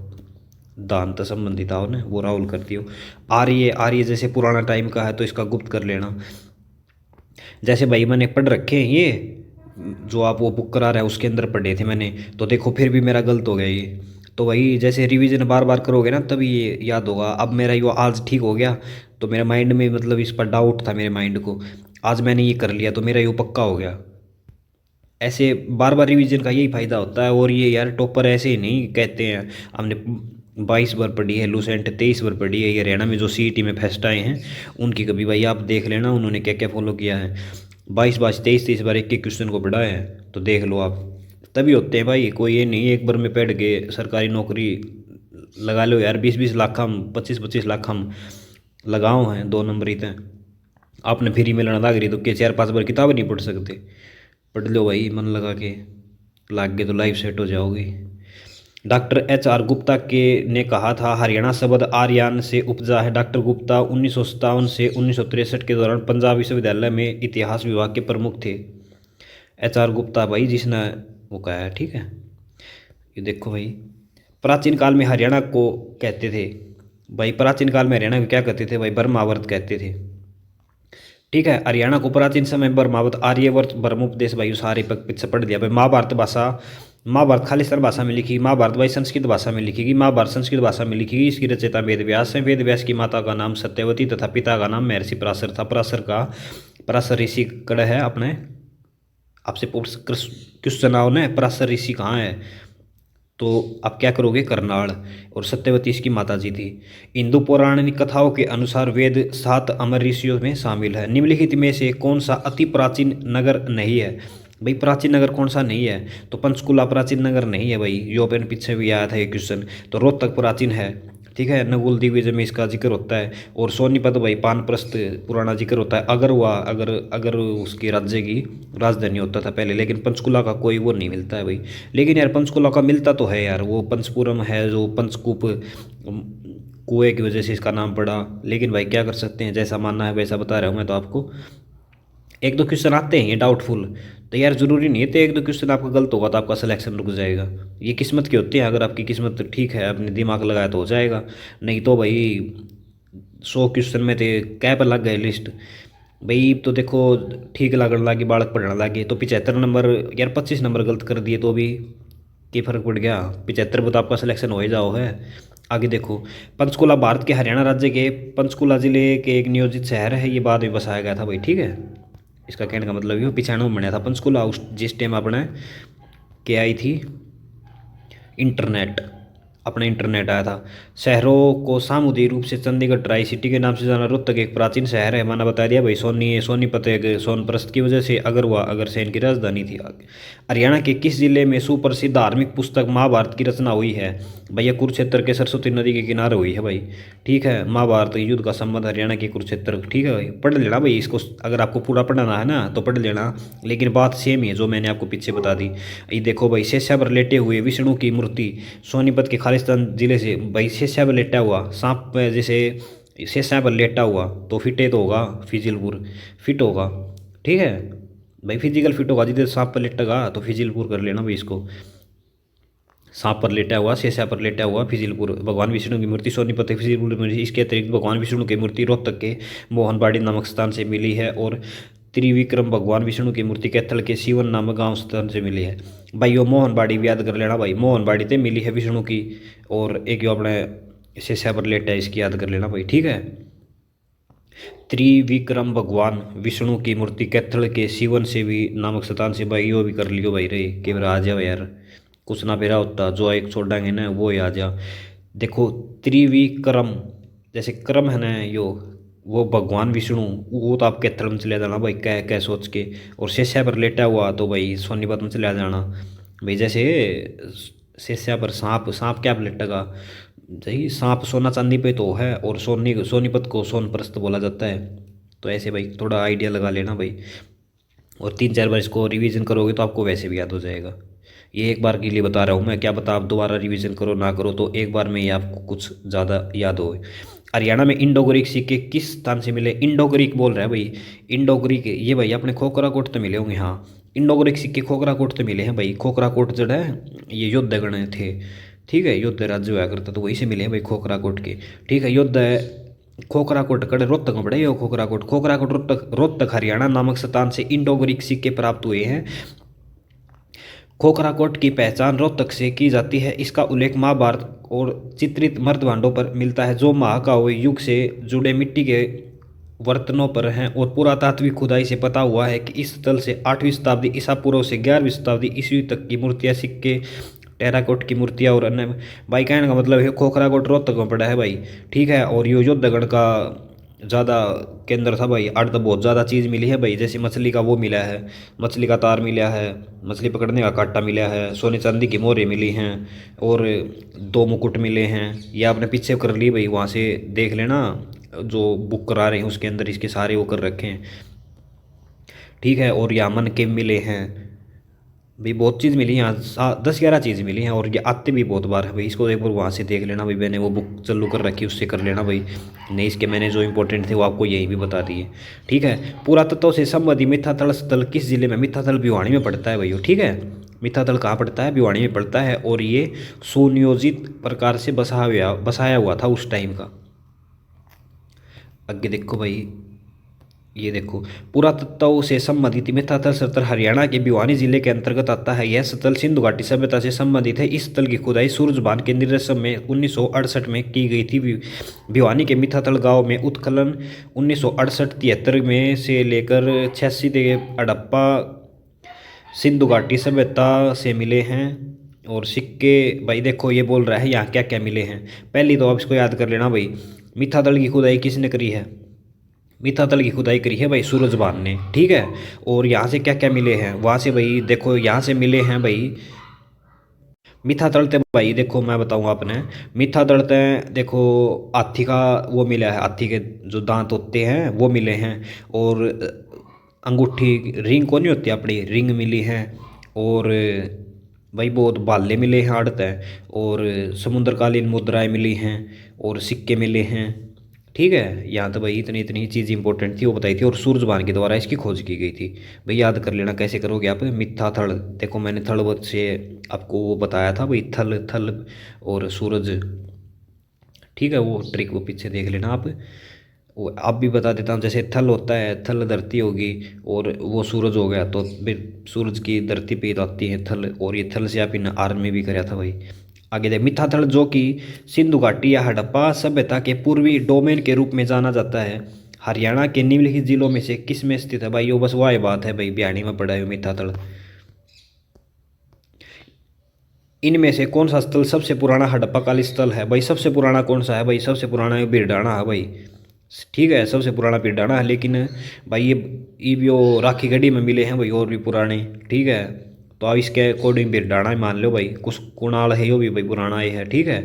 दान तो संबंधी था वो ना, वो राहुल कर दियो। आर्य आर्य जैसे पुराना टाइम का है तो इसका गुप्त कर लेना। जैसे भाई मैंने पढ़ रखे हैं ये, जो आप वो बुक करा रहे हैं उसके अंदर पढ़े थे मैंने, तो देखो फिर भी मेरा गलत हो गया ये। तो वही जैसे रिवीजन बार बार करोगे ना तभी ये याद होगा। अब मेरा ये आज ठीक हो गया, तो मेरे माइंड में मतलब इस पर डाउट था मेरे माइंड को, आज मैंने ये कर लिया तो मेरा ये पक्का हो गया। ऐसे बार बार रिवीजन का यही फ़ायदा होता है। और ये यार टॉपर ऐसे ही नहीं कहते हैं, हमने 22 बार पढ़ी है, लूसेंट 23 बार पढ़ी है, ये हरियाणा में जो सीईटी में फर्स्ट आए हैं उनकी कभी भाई आप देख लेना उन्होंने क्या क्या फॉलो किया है। 22 22 23 23 बार एक एक क्वेश्चन को पढ़ा है, तो देख लो आप, तभी होते हैं भाई। कोई ये नहीं एक बार में पढ़ के सरकारी नौकरी लगा लो यार, 20 20 लाख हम 25 25 लाख हम लगाओ हैं 2 नंबर ही थे, आपने फ्री में लड़ना लाग रही तो क्या 4 5 बार किताब नहीं पढ़ सकते? पढ़ लो भाई मन लगा के, लाग गए तो लाइफ सेट हो जाओगी। डॉक्टर एच आर गुप्ता के ने कहा था हरियाणा शब्द आर्यन से उपजा है। डॉक्टर गुप्ता 1957 से 1963 के दौरान पंजाब विश्वविद्यालय में इतिहास विभाग के प्रमुख थे। एच आर गुप्ता भाई जिसने वो कहा है, ठीक है। ये देखो भाई, प्राचीन काल में हरियाणा को कहते थे भाई, प्राचीन काल में हरियाणा को क्या कहते थे भाई? ब्रह्मावर्त कहते थे, ठीक है। हरियाणा को प्राचीन समय ब्रह्मावर्त आर्यवर्त ब्रह्मोपदेश भाई सारे पीछे पढ़ दिया भाई। महाभारत भाषा, महाभारत खालिस्तान भाषा में लिखी, महाभारत भाई संस्कृत भाषा में लिखी गई, महाभारत संस्कृत भाषा में लिखी गई। इसकी रचयिता वेद व्यास है। वेद व्यास की माता का नाम सत्यवती तथा पिता का नाम महर्षि पराशर था। पराशर ऋषि कड़ है अपने, आपसे क्वेश्चन आओ ना, पराशर ऋषि कहाँ है? तो आप क्या करोगे? करनाल। और सत्यवती इसकी माता जी थी। हिंदू पौराणिक कथाओं के अनुसार वेद 7 अमर ऋषियों में शामिल है। निम्नलिखित में से कौन सा अति प्राचीन नगर नहीं है? भाई प्राचीन नगर कौन सा नहीं है? तो पंचकुला प्राचीन नगर नहीं है भाई, जो अपन पीछे भी आया था ये क्वेश्चन। तो रोहतक प्राचीन है, ठीक है। नगुल दिग्विजय में इसका जिक्र होता है। और सोनीपत भाई पानप्रस्थ पुराना जिक्र होता है। अगर हुआ अगर उसकी राज्य की राजधानी होता था पहले, लेकिन पंचकुला का कोई वो नहीं मिलता है भाई। लेकिन यार पंचकुला का मिलता तो है यार, वो पंचपुरम है जो पंचकूप कुएं की वजह से इसका नाम पड़ा। लेकिन भाई क्या कर सकते हैं, जैसा मानना है वैसा बता रहा हूँ मैं तो आपको। एक दो क्वेश्चन आते हैं ये डाउटफुल, तो यार ज़रूरी नहीं है तो एक दो क्वेश्चन आपका गलत होगा तो आपका सिलेक्शन रुक जाएगा। ये किस्मत की होती है, अगर आपकी किस्मत ठीक है, आपने दिमाग लगाया तो हो जाएगा, नहीं तो भाई 100 क्वेश्चन में थे क्या पर लग गए लिस्ट भाई। तो देखो ठीक लगने लगी, बालक पढ़ने लगे तो 75 नंबर, यार 25 नंबर गलत कर दिए तो भी क्या फ़र्क पड़ गया? 75 में तो आपका सिलेक्शन हो ही जाओ है। आगे देखो, पंचकुला भारत के हरियाणा राज्य के पंचकुला जिले के एक नियोजित शहर है। ये बाद में बसाया गया था भाई, ठीक है। इसका कहने का मतलब ये 95 में बना था पंचकुला, उस जिस टाइम अपने क्या आई थी इंटरनेट, अपना इंटरनेट आया था। शहरों को सामुदायिक रूप से चंडीगढ़ ट्राई सिटी के नाम से जाना। रोहतक एक प्राचीन शहर है, मैंने बता दिया भाई। सोनीपत एक सोनप्रस्थ की वजह से, अगर सेन की राजधानी थी। हरियाणा के किस जिले में सुप्रसिद्ध धार्मिक पुस्तक महाभारत की रचना हुई है? भैया कुरुक्षेत्र के सरस्वती नदी के किनारे हुई है भाई, ठीक है। महाभारत युद्ध का संबंध हरियाणा के कुरुक्षेत्र, ठीक है भाई। पढ़ लेना भाई इसको, अगर आपको पूरा पढ़ना है ना तो पढ़ लेना, लेकिन बात सेम ही है जो मैंने आपको पीछे बता दी। ये देखो भाई, शेषा पर लेटे हुए विष्णु की मूर्ति सोनीपत के खालिस्तान जिले से। भाई शेषा पर लेटा हुआ सांप पे, जैसे शेषा पर लेटा हुआ तो फिटे तो होगा, फिजिलपुर फिट होगा, ठीक है भाई। फिजिकल फिट होगा जिधर सांप पर लेटेगा तो फिजिलपुर कर लेना भाई इसको। सांप पर लेटा हुआ, शेषा पर लेटा हुआ, फिजिलपुर। भगवान विष्णु की मूर्ति सोनीपत फिजिलपुर में। इसके अतिरिक्त भगवान विष्णु की मूर्ति रोहतक के मोहनबाड़ी नामक स्थान से मिली है। और त्रिविक्रम भगवान विष्णु की मूर्ति कैथल के सीवन नामक गांव स्थान से मिली है भाई। यो मोहनबाड़ी भी याद कर लेना भाई, मोहनबाड़ी से मिली है विष्णु की। और एक यो अपने शेषा पर लेटा है, इसकी याद कर लेना भाई, ठीक है। त्रिविक्रम भगवान विष्णु की मूर्ति कैथल के सीवन से भी नामक स्थान से भाई, यो भी कर लियो भाई रे, के बार आ जाओ यार, कुछ ना फेरा होता जो एक छोड़ेंगे ना वो ही आ जा। देखो त्रिविक्रम, जैसे क्रम है ना यो, वो भगवान विष्णु, वो तो आप कैथल में चले जाना भाई, कै कै सोच के। और शेषा पर लेटा हुआ तो भाई सोनीपत में चले जाना भाई। जैसे शेषा पर सांप, सांप क्या पर लेटेगा भाई? सांप सोना चांदी पे तो है, और सोनीपत को सोनप्रस्थ बोला जाता है। तो ऐसे भाई थोड़ा आइडिया लगा लेना भाई, और 3 4 बार इसको रिवीजन करोगे तो आपको वैसे भी याद हो जाएगा। ये एक बार के लिए बता रहा हूँ मैं, क्या पता आप दोबारा रिवीजन करो ना करो, तो एक बार में ये आपको कुछ ज़्यादा याद हो। हरियाणा में इंडो ग्रीक सिक्के किस स्थान से मिले? इंडो ग्रीक बोल रहा है भाई, इंडो ग्रीक ये भाई अपने खोखरा कोट तो मिले होंगे। हाँ, इंडो ग्रीक सिक्के खोखरा कोट तो मिले हैं भाई। खोखरा कोट जो है ये युद्ध गण थे, ठीक है, युद्ध राज्य हुआ करता तो वहीं से मिले हैं भाई खोखरा कोट के। ठीक है, युद्ध है खोखरा कोट कड़े रोहतक में पड़े, ये खोखरा कोट रोहतक रोहतक हरियाणा नामक स्थान से इंडो ग्रीक सिक्के प्राप्त हुए हैं। खोखरा कोट की पहचान रोहतक से की जाती है। इसका उल्लेख महाभारत और चित्रित मर्दभांडों पर मिलता है जो महाकाव्य युग से जुड़े मिट्टी के बर्तनों पर हैं, और पुरातात्विक खुदाई से पता हुआ है कि इस स्थल से 8वीं शताब्दी ईसा पूर्व से 11वीं शताब्दी ईस्वी तक की मूर्तियाँ, सिक्के, टेराकोट की मूर्तियाँ और अन्य। भाई कहने का मतलब है खोखरा कोट रोहतक में पड़ा है भाई, ठीक है। और ये युद्धगण का ज़्यादा केंद्र था भाई। आड़ तो बहुत ज़्यादा चीज़ मिली है भाई, जैसे मछली का वो मिला है, मछली का तार मिला है, मछली पकड़ने का कांटा मिला है, सोने चांदी की मोहरें मिली हैं, और 2 मुकुट मिले हैं। ये आपने पीछे कर ली भाई, वहाँ से देख लेना जो बुक करा रहे हैं उसके अंदर इसके सारे वो कर रखे हैं, ठीक है। और यहाँ मन के मिले हैं भाई, बहुत चीज़ मिली यहाँ, 10-11 चीज़ मिली हैं। और ये आते भी बहुत बार है भाई, इसको एक बार वहाँ से देख लेना भाई, मैंने वो बुक चालू कर रखी उससे कर लेना भाई। नहीं, इसके मैंने जो इंपॉर्टेंट थे वो आपको यही भी बता दिए, ठीक है। पुरातत्व से संबंधित मिथ्यातल स्थल किस जिले में? मिथ्यातल भिवानी में पड़ता है भाई, ठीक है। मिथ्यातल कहाँ पड़ता है? भिवानी में पड़ता है। और ये सुनियोजित प्रकार से बसाया हुआ था उस टाइम का। आगे देखो भाई, ये देखो, पुरातत्व से संबंधित मिथ्यातल स्थल हरियाणा के भिवानी जिले के अंतर्गत आता है। यह स्थल सिंधु घाटी सभ्यता से संबंधित है। इस स्थल की खुदाई सूरजभान के निर्देशन में 1968 में की गई थी। भिवानी के मिथ्यातल गांव में उत्खनन 1968-73 में से लेकर 86 तक हड़प्पा सिंधु घाटी सभ्यता से मिले हैं। और सिक्के भाई देखो, ये बोल रहा है यहाँ क्या क्या मिले हैं। पहली तो आप इसको याद कर लेना भाई, मिथ्यातल की खुदाई किसने करी है? मिथ्यातल की खुदाई करी है भाई सूरजभान ने, ठीक है। और यहाँ से क्या क्या मिले हैं? वहाँ से भाई देखो, यहाँ से मिले हैं भाई मिथ्यातल ते भाई, देखो मैं बताऊँ आपने, मिथ्यातल ते देखो हाथी का वो मिला है, हाथी के जो दांत होते हैं वो मिले हैं। और अंगूठी रिंग को नहीं होती अपनी, रिंग मिली हैं। और भाई बहुत भाले मिले हैं आड़त है। और समुद्रकालीन मुद्राएं मिली हैं, और सिक्के मिले हैं, ठीक है। यहाँ तो भाई इतनी इतनी चीज़ इंपॉर्टेंट थी वो बताई थी। और सूरजभान के द्वारा इसकी खोज की गई थी भाई, याद कर लेना। कैसे करोगे आप? मिथ्यातल देखो, मैंने थल से आपको वो बताया था भाई, थल थल और सूरज, ठीक है। वो ट्रिक वो पीछे देख लेना आप। वो आप भी बता देता हूँ, जैसे थल होता है, थल धरती होगी, और वो सूरज हो गया, तो फिर सूरज की धरती पे आती है थल। और ये थल से आप इन आर्म में भी कराया था भाई। आगे दे, मिथ्यातल जो कि सिंधु घाटी या हड़प्पा सभ्यता के पूर्वी डोमेन के रूप में जाना जाता है, हरियाणा के निम्नलिखित जिलों में से किस में स्थित है? भाई वो बस वही बात है भाई, भिवानी में पड़ा है मिथ्यातल। इनमें से कौन सा स्थल सबसे पुराना हड़प्पा कालीन स्थल है? भाई सबसे पुराना कौन सा है भाई? सबसे पुराना है बिरडाना है भाई, ठीक है, सबसे पुराना बिरडाना है। लेकिन भाई ये भी वो राखी गढ़ी में मिले हैं भाई और भी पुराने, ठीक है। तो आप इसके अकॉर्डिंग बिरडाना ही मान लो भाई। कुछ कुणाल है वो भी भाई पुराना ही है, ठीक है।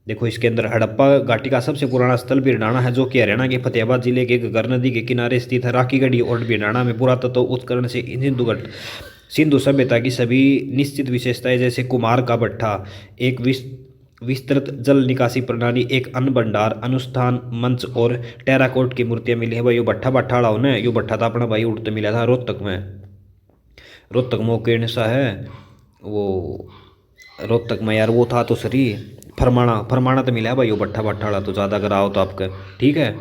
देखो इसके अंदर हड़प्पा घाटी का सबसे पुराना स्थल बिरडाना है, जो कि हरियाणा के फतेहाबाद जिले के घग्गर नदी के किनारे स्थित है। राखी गढ़ी और बिरडाना में पुरातत्व उत्खनन से सिंधु सभ्यता की सभी निश्चित विशेषताएं, जैसे कुमार का भट्ठा, एक विस्तृत जल निकासी प्रणाली, एक अन्न भंडार, अनुष्ठान मंच और टेराकोट की मूर्तियां मिली है भाई। यो भट्ठा भट्ठाड़ा होना है, यो भट्ठा था अपना भाई उड़ते मिला था रोहतक में। रोहतक में कौन सा है वो? रोहतक में यार वो था तो सही, फरमाना फरमाना तो मिला है भाई वो भट्ठा भट्ठाड़ा, तो ज़्यादा अगर आओ तो आपका, ठीक है।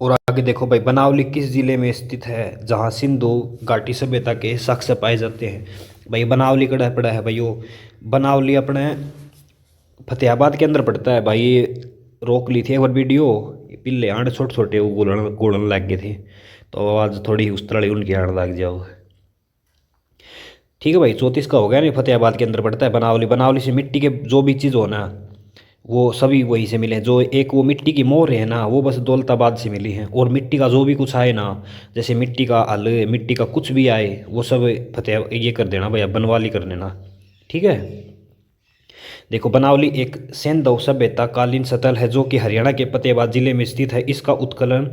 और आगे देखो भाई, बनावली किस जिले में स्थित है जहाँ सिंधु घाटी सभ्यता के साक्ष्य पाए जाते हैं? भाई बनावली कड़ा पड़ा है भाई, वो बनावली अपने फतेहाबाद के अंदर पड़ता है भाई। ये रोक ली थी एक बार वीडियो, पिल्ले आंड छोटे छोटे वो गोलन गोलन लग गए थे, तो आवाज़ थोड़ी उस तरह उनकी आड़ लग जाओ, ठीक है भाई। 34 का हो गया नहीं, फतेहाबाद के अंदर पड़ता है बनावली। बनावली से मिट्टी के जो भी चीज़ हो ना वो सभी वहीं से मिले हैं। जो एक वो मिट्टी की मोर है ना, वो बस दौलताबाद से मिली है। और मिट्टी का जो भी कुछ आए ना, जैसे मिट्टी का हल, मिट्टी का कुछ भी आए, वो सब फतेह ये कर देना भैया, बनवाली कर देना, ठीक है। देखो बनावली एक सेंधव सभ्यता कालीन स्थल है जो कि हरियाणा के फतेहाबाद जिले में स्थित है। इसका उत्खनन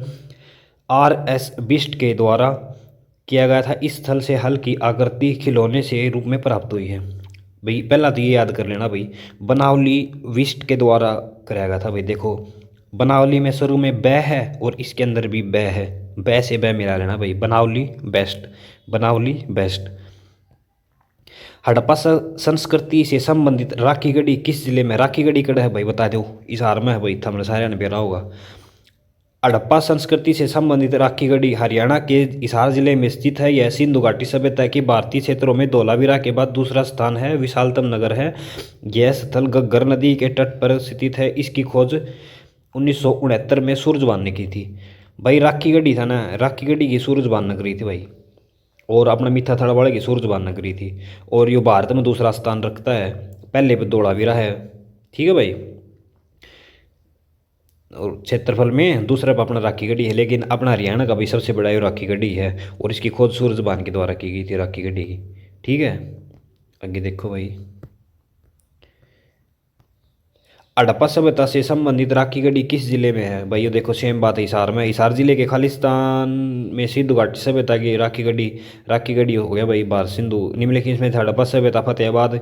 RS बिष्ट के द्वारा किया गया था। इस स्थल से हल की आकृति खिलौने से रूप में प्राप्त हुई है। भाई पहला तो ये याद कर लेना भाई, बनावली विष्ट के द्वारा कराया गया था। भाई देखो, बनावली में शुरू में ब है और इसके अंदर भी ब है, ब से ब मिला लेना भाई, बनावली बेस्ट, बनावली बेस्ट। हड़प्पा संस्कृति से संबंधित राखी गढ़ी किस जिले में? राखी गढ़ी कड़ा है भाई, बता दो। हिसार में है भाई, थमने सारे ने बेरा होगा। हड़प्पा संस्कृति से संबंधित राखी गढ़ी हरियाणा के हिसार जिले में स्थित है। यह सिंधु घाटी सभ्यता के भारतीय क्षेत्रों में धौलावीरा के बाद दूसरा स्थान है, विशालतम नगर है। यह स्थल घग्गर नदी के तट पर स्थित है। इसकी खोज 1969 में सूरजबान ने की थी। भाई राखी गढ़ी था ना, राखी गढ़ी की सूरजबान ने करी थी भाई, और अपना मीठा थड़ा वाले की सूरजबान ने करी थी। और ये भारत में दूसरा स्थान रखता है, पहले पे धौलावीरा है। ठीक है भाई, और क्षेत्रफल में दूसरा पर अपना राखी गढ़ी है, लेकिन अपना हरियाणा का भी सबसे बड़ा ये राखी गढ़ी है, और इसकी खोज सूरजबान के द्वारा की गई थी राखी गढ़ी की। ठीक है, आगे देखो भाई, हड़प्पा सभ्यता से संबंधित राखी गढ़ी किस जिले में है? भाई ये देखो सेम बात है, हिसार में। हिसार जिले के खालिस्तान में सिंधु घाटी सभ्यता की राखी गढ़ी हो गया भाई। बार सिंधु निम्नलिखित में हड़प्पा सभ्यता फतेहाबाद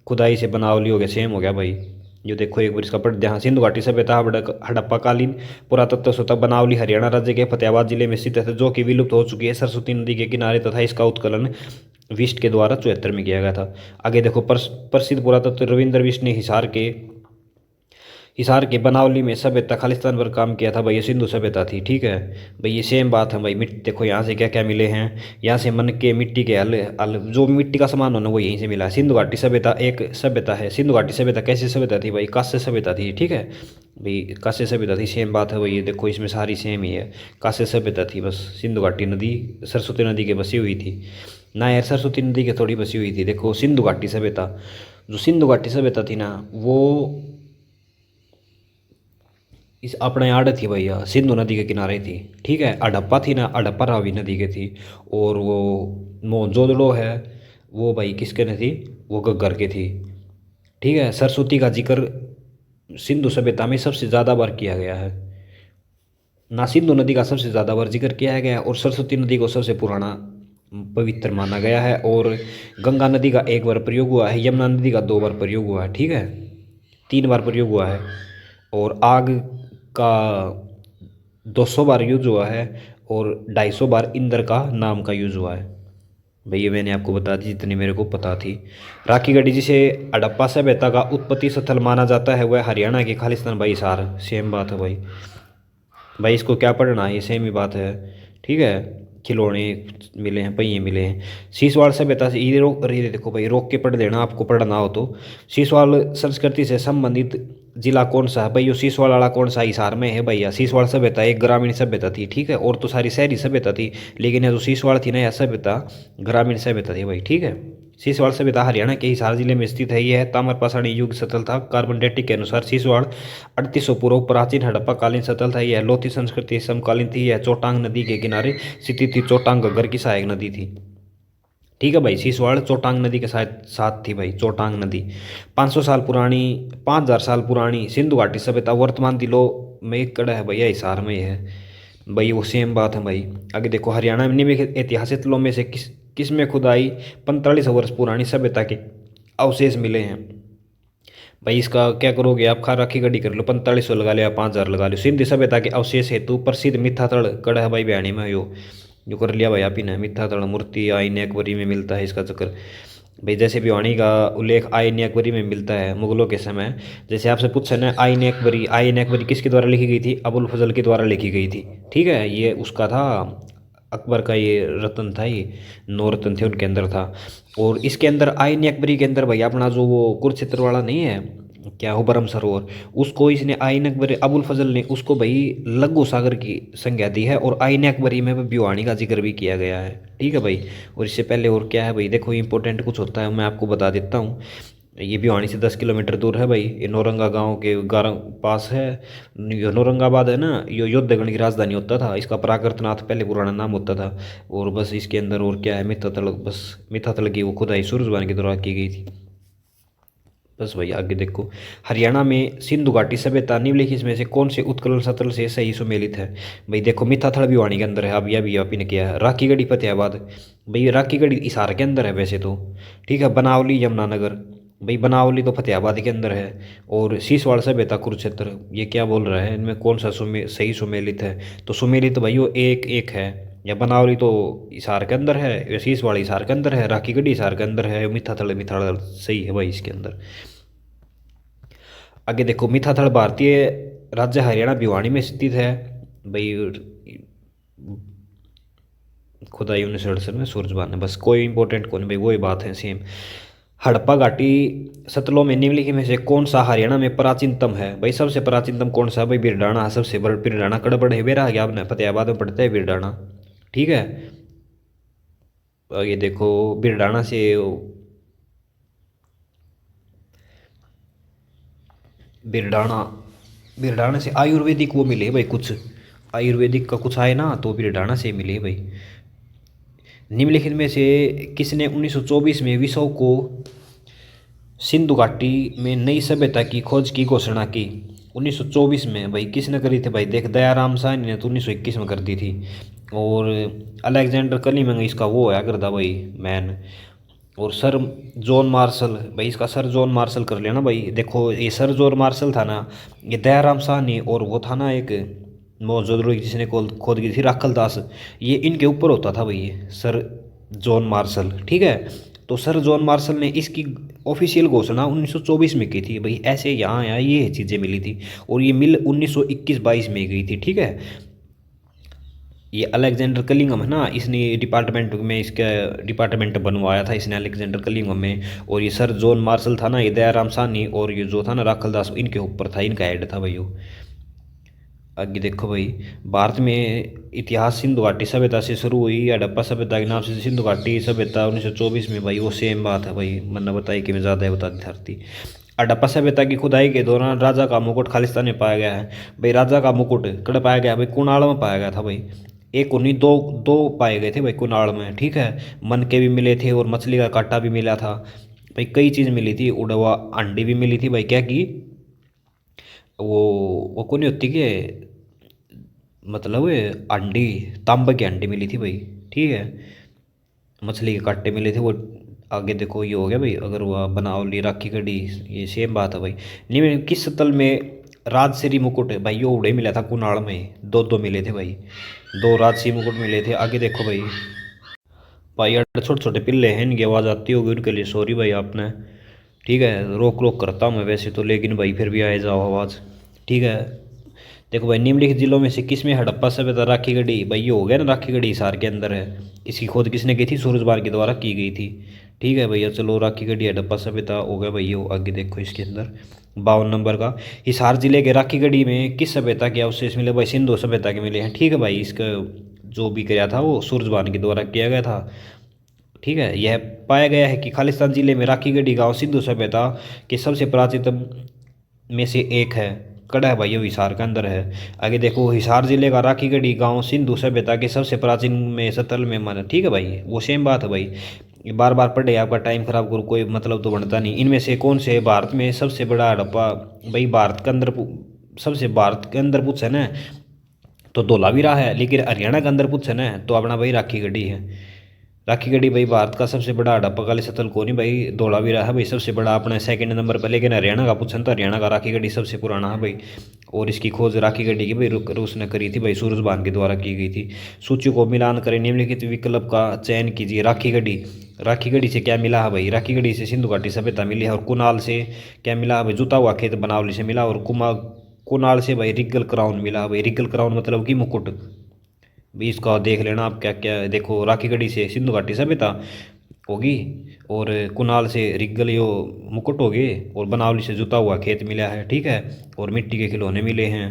खुदाई से बनावली हो गया, सेम हो गया भाई। ये देखो एक बार इसका पढ़ ध्यान, सिंधु घाटी सभ्यता हड़प्पा कालीन पुरातत्व स्वतः बनावली हरियाणा राज्य के फतेहाबाद जिले में स्थित है, जो कि विलुप्त हो चुकी है सरस्वती नदी के किनारे, तथा इसका उत्खनन विष्ट के द्वारा 74 में किया गया था। आगे देखो, प्रसिद्ध पुरातत्व रविंद्र विष्ट ने हिसार के बनावली में सभ्यता खालिस्तान पर काम किया था भाई। ये सिंधु सभ्यता थी। ठीक है भाई, ये सेम बात है भाई। मिट्टी देखो यहाँ से क्या क्या मिले हैं, यहाँ से मन के मिट्टी के हल जो मिट्टी का सामान होना वो यहीं से मिला है। सिंधु घाटी सभ्यता एक सभ्यता है। सिंधु घाटी सभ्यता कैसी सभ्यता थी भाई? कांस्य सभ्यता थी। ठीक है भाई, कांस्य सभ्यता थी, सेम बात है भाई। ये देखो इसमें सारी सेम ही है, कांस्य सभ्यता थी। बस सिंधु घाटी नदी सरस्वती नदी के बसी हुई थी ना यार, सरस्वती नदी के थोड़ी बसी हुई थी। देखो सिंधु घाटी सभ्यता, जो सिंधु घाटी सभ्यता थी ना, वो इस अपने आड़ थी भैया, सिंधु नदी के किनारे थी। ठीक है, हड़प्पा थी ना, हड़प्पा रावी नदी के थी। और वो मोहनजोदड़ो है, वो भाई किसके ने थी? वो घग्गर के थी। ठीक है, सरस्वती का जिक्र सिंधु सभ्यता में सबसे ज़्यादा बार किया गया है ना, सिंधु नदी का सबसे ज़्यादा बार जिक्र किया गया है, और सरस्वती नदी को सबसे पुराना पवित्र माना गया है। और गंगा नदी का एक बार प्रयोग हुआ है, यमुना नदी का 2 बार प्रयोग हुआ है। ठीक है, 3 बार प्रयोग हुआ है। और आग का 200 बार यूज हुआ है, और 250 बार इंद्र का नाम का यूज हुआ है। भैया मैंने आपको बता दी जितनी मेरे को पता थी। राखी गढ़ी जिसे हड़प्पा सभ्यता का उत्पत्ति स्थल माना जाता है, वह हरियाणा के खालिस्तान भाई हिसार, सेम बात है भाई। भाई इसको क्या पढ़ना है, ये सेम ही बात है। ठीक है, खिलौने मिले हैं, पहिए मिले हैं। सीसवाड़ सभ्यता से ये देखो भाई, रोक के पढ़ देना आपको पढ़ना हो तो। सीसवाड़ संस्कृति से संबंधित जिला कौन सा है भाई? यो सीसवाड़ वाला कौन सा हिसार में है भैया? सीसवाड़ सभ्यता एक ग्रामीण सभ्यता थी। ठीक है, और तो सारी शहरी सभ्यता थी, लेकिन यह जो सीसवाड़ थी ना, यह सभ्यता ग्रामीण सभ्यता थी भाई। ठीक है, सीसवाड़ सभ्यता हरियाणा के हिसार जिले में स्थित है। यह ताम्रपाषाणी युग स्थल था। कार्बन डेटिक के अनुसार सीसवाड़ 3800 पूर्व प्राचीन हड़प्पा कालीन स्थल था। यह लोधी संस्कृति समकालीन थी। यह चोटांग नदी के किनारे स्थित थी। चोटांग घग्गर की सहायक नदी थी। ठीक है भाई, सीसवाड़ चोटांग नदी के साथ थी भाई, चोटांग नदी। 500 साल पुरानी, 5000 साल पुरानी सिंधु घाटी सभ्यता वर्तमान दिलों में एक कड़ा है भैया, हिसार में है भाई। वो सेम बात है भाई। आगे देखो, हरियाणा में निम्नलिखित ऐतिहासिक स्थलों में से किस में खुदाई 45 वर्ष पुरानी सभ्यता के अवशेष मिले हैं? भाई इसका क्या करोगे आप? खा राखी गढ़ी कर लो, 4500 लगा लिया, 5000 लगा लो। सिंधु सभ्यता के अवशेष हेतु प्रसिद्ध मिथ्यातड़ कड़ा है भाई, बयानी में जो कर लिया भाई आप ही ने। मिथ्यातड़ मूर्ति आईने अकबरी में मिलता है इसका जिक्र भाई। जैसे भिवानी का उल्लेख आईने अकबरी में मिलता है मुगलों के समय। जैसे आपसे पूछा ना, आईने अकबरी किसके द्वारा लिखी गई थी? अबुल फजल के द्वारा लिखी गई थी। ठीक है, ये उसका था, अकबर का ये रत्न था, ये 9 रत्न थे उनके अंदर था। और इसके अंदर आईने अकबरी के अंदर भाई अपना जो वो कुरुक्षेत्र वाला नहीं है क्या, हुबरम सरोवर, उसको इसने आईन अकबरी अबुल फजल ने उसको भाई लघु सागर की संज्ञा दी है। और आईन अकबरी में भिवानी का जिक्र भी किया गया है। ठीक है भाई, और इससे पहले और क्या है भाई? देखो इंपॉर्टेंट कुछ होता है मैं आपको बता देता हूँ। ये भिवानी से 10 किलोमीटर दूर है भाई। ये नौरंगा गांव के पास है। ये नौरंगाबाद है ना, ये योद्धगण की राजधानी होता था। इसका प्राकृतनाथ पहले पुराना नाम होता था। और बस इसके अंदर और क्या है, मिथ्यातल, बस मिथ्यातल की वो खुदाई सूरजबान के द्वारा की गई थी। बस भाई आगे देखो, हरियाणा में सिंधु घाटी सभ्यता निम्नलिखित में से कौन से उत्कलन सतल से सही सुमेलित है। भाई देखो मिठाथल भिवानी के अंदर है, अब यह भी आप ने किया है। राखीगढ़ी फतेहाबाद, भाई ये राखीगढ़ी हिसार के अंदर है वैसे तो, ठीक है। बनावली यमुनानगर, भाई बनावली तो फतेहाबाद के अंदर है। और शीशवाड़ सभ्यता कुरुक्षेत्र, ये क्या बोल रहा है इनमें कौन सा सही सुमेलित है। तो सुमेलित भाई वो एक एक है, या बनावली तो हिसार के अंदर है, या शीशवाड़ हिसार के अंदर है, राखीगढ़ी हिसार के अंदर है, मिठाथल मिठाथल सही है भाई इसके अंदर। आगे देखो मिठाथल भारतीय राज्य हरियाणा भिवानी में स्थित है। भाई खुदाई 1968 में सूरजबान है, बस कोई इंपॉर्टेंट कौन भाई, वही बात है सेम। हड़प्पा घाटी सतलों में निम्नलिखित में से कौन सा हरियाणा में प्राचीनतम है। भाई सबसे प्राचीनतम कौन सा है भाई, बिरडाना सबसे बड़ा। बिरडाना कड़बड़ है बेरा गया आपने, फतेहाबाद में पड़ता है बिरडाना, ठीक है। ये देखो बिरडाना से, बिरडाना, बिरडाना से आयुर्वेदिक वो मिले भाई कुछ, आयुर्वेदिक का कुछ आए ना तो बिरडाना से मिले भाई। निम्नलिखित में से किसने 1924 में विश्व को सिंधु घाटी में नई सभ्यता की खोज की घोषणा की। 1924 में भाई किसने करी थी भाई, देख दयाराम साहनी ने तो 1921 में कर दी थी। और अलेक्जेंडर कलीमंग इसका वो है करता भाई मैन। और सर जॉन मार्शल, भाई इसका सर जॉन मार्शल कर लेना भाई। देखो ये सर जॉन मार्शल था ना, ये दयाराम साहनी, और वो था ना एक मौजूद जिसने खोद की थी राखल दास, ये इनके ऊपर होता था भाई ये सर जॉन मार्शल, ठीक है। तो सर जॉन मार्शल ने इसकी ऑफिशियल घोषणा 1924 में की थी भाई, ऐसे यहाँ यहाँ ये चीज़ें मिली थी। और ये मिल 1921-22 में गई थी, ठीक है। ये अलेक्जेंडर कलिंगम है ना, इसने डिपार्टमेंट में इसका डिपार्टमेंट बनवाया था इसने अलेक्जेंडर कलिंगम में। और ये सर जॉन मार्शल था ना, ये दयाराम साहनी, और ये जो था ना राखल दास, इनके ऊपर था, इनका हेड था भाई वो। आगे देखो भाई, भारत में इतिहास सिंधु घाटी सभ्यता से शुरू हुई, हड़प्पा सभ्यता के नाम से सिंधु घाटी सभ्यता 1924 में, भाई वो सेम बात है भाई, मैंने बताई कि मैं ज़्यादा है बता दी धरती। हड़प्पा सभ्यता की खुदाई के दौरान राजा का मुकुट खालिस्तान में पाया गया है। भाई राजा का मुकुट कड़ पाया गया भाई, कुणाल में पाया गया था भाई। एक उन्हीं दो दो पाए गए थे भाई कुणाल में, ठीक है। मन के भी मिले थे, और मछली का कांटा भी मिला था भाई, कई चीज़ मिली थी, उड़वा अंडी भी मिली थी भाई, क्या की वो वो कौन होती कि मतलब अंडी, तांबे की अंडी मिली थी भाई, ठीक है। मछली के कांटे मिले थे वो। आगे देखो ये हो गया भाई, अगर वह बनावली राखी कड़ी, ये सेम बात है भाई। नहीं किस तल में राजश्री मुकुट है भाई, ये उड़े मिला था कुनाल में, दो दो मिले थे भाई, दो राजश्री मुकुट मिले थे। आगे देखो भाई, भाई यार छोटे छोटे पिल्ले हैं, इनकी आवाज़ आती होगी, उनके लिए सॉरी भाई आपने, ठीक है। रोक रोक करता हूँ मैं वैसे तो, लेकिन भाई फिर भी आए जाओ आवाज़, ठीक है। देखो भाई निम्नलिखित जिलों में से किसमें हड़प्पा सभ्यता राखीगढ़ी, भाई ये हो गया ना, राखीगढ़ी हिसार के अंदर है। इसकी खोज किसने की थी, सूरजबान के द्वारा की गई थी, ठीक है भैया। चलो राखीगढ़ी हड़प्पा सभ्यता हो गया भाई ये। आगे देखो इसके अंदर 52 नंबर का, हिसार जिले के राखीगढ़ी में किस सभ्यता के अवशेष मिले भाई, सिंधु सभ्यता के मिले हैं, ठीक है भाई। इसका जो भी किया था वो सूरजबान के द्वारा किया गया था, ठीक है। यह पाया गया है कि खालिस्तान जिले में राखीगढ़ी गांव सिंधु सभ्यता के सबसे प्राचीनतम में से एक है। कड़ा है भाई ये हिसार के अंदर है। आगे देखो हिसार जिले का राखीगढ़ी गांव सिंधु सभ्यता के सबसे प्राचीन में सतल में माना, ठीक है भाई, वो सेम बात है भाई। ये बार बार पढ़े आपका टाइम खराब करो, कोई मतलब तो बनता नहीं। इनमें से कौन से भारत में सबसे बड़ा हड़प्पा, भाई भारत के अंदर सबसे, भारत के अंदर पूछे ना तो धोलावीरा है, लेकिन हरियाणा के अंदर पूछे ना तो अपना भाई राखीगढ़ी है। राखीगढ़ी भाई भारत का सबसे बड़ा हड़प्पा काली सतल को नहीं भाई, धोलावीरा है भाई सबसे बड़ा अपना सेकंड नंबर पर। लेकिन हरियाणा का पूछन तो हरियाणा का राखीगढ़ी सबसे पुराना है भाई। और इसकी खोज राखीगढ़ी की भाई रूस ने करी थी भाई, सूरजबान के द्वारा की गई थी। सूची को मिलान करें, निम्नलिखित विकल्प का चयन कीजिए। राखीगढ़ी, राखीगढ़ी से क्या मिला है भाई, राखीगढ़ी से सिंधु घाटी सभ्यता मिली है। और कुनाल से क्या मिला है भाई, जुता हुआ खेत बनावली से मिला। और कुनाल से भाई रिगल क्राउन मिला है भाई, रिगल क्राउन मतलब कि मुकुट भी। इसका देख लेना आप क्या क्या है। देखो राखीगढ़ी से सिंधु घाटी सभ्यता होगी, और कुनाल से रिगल यो मुकुट हो गए, और बनावली से जुता हुआ खेत मिला है, ठीक है। और मिट्टी के खिलौने मिले हैं।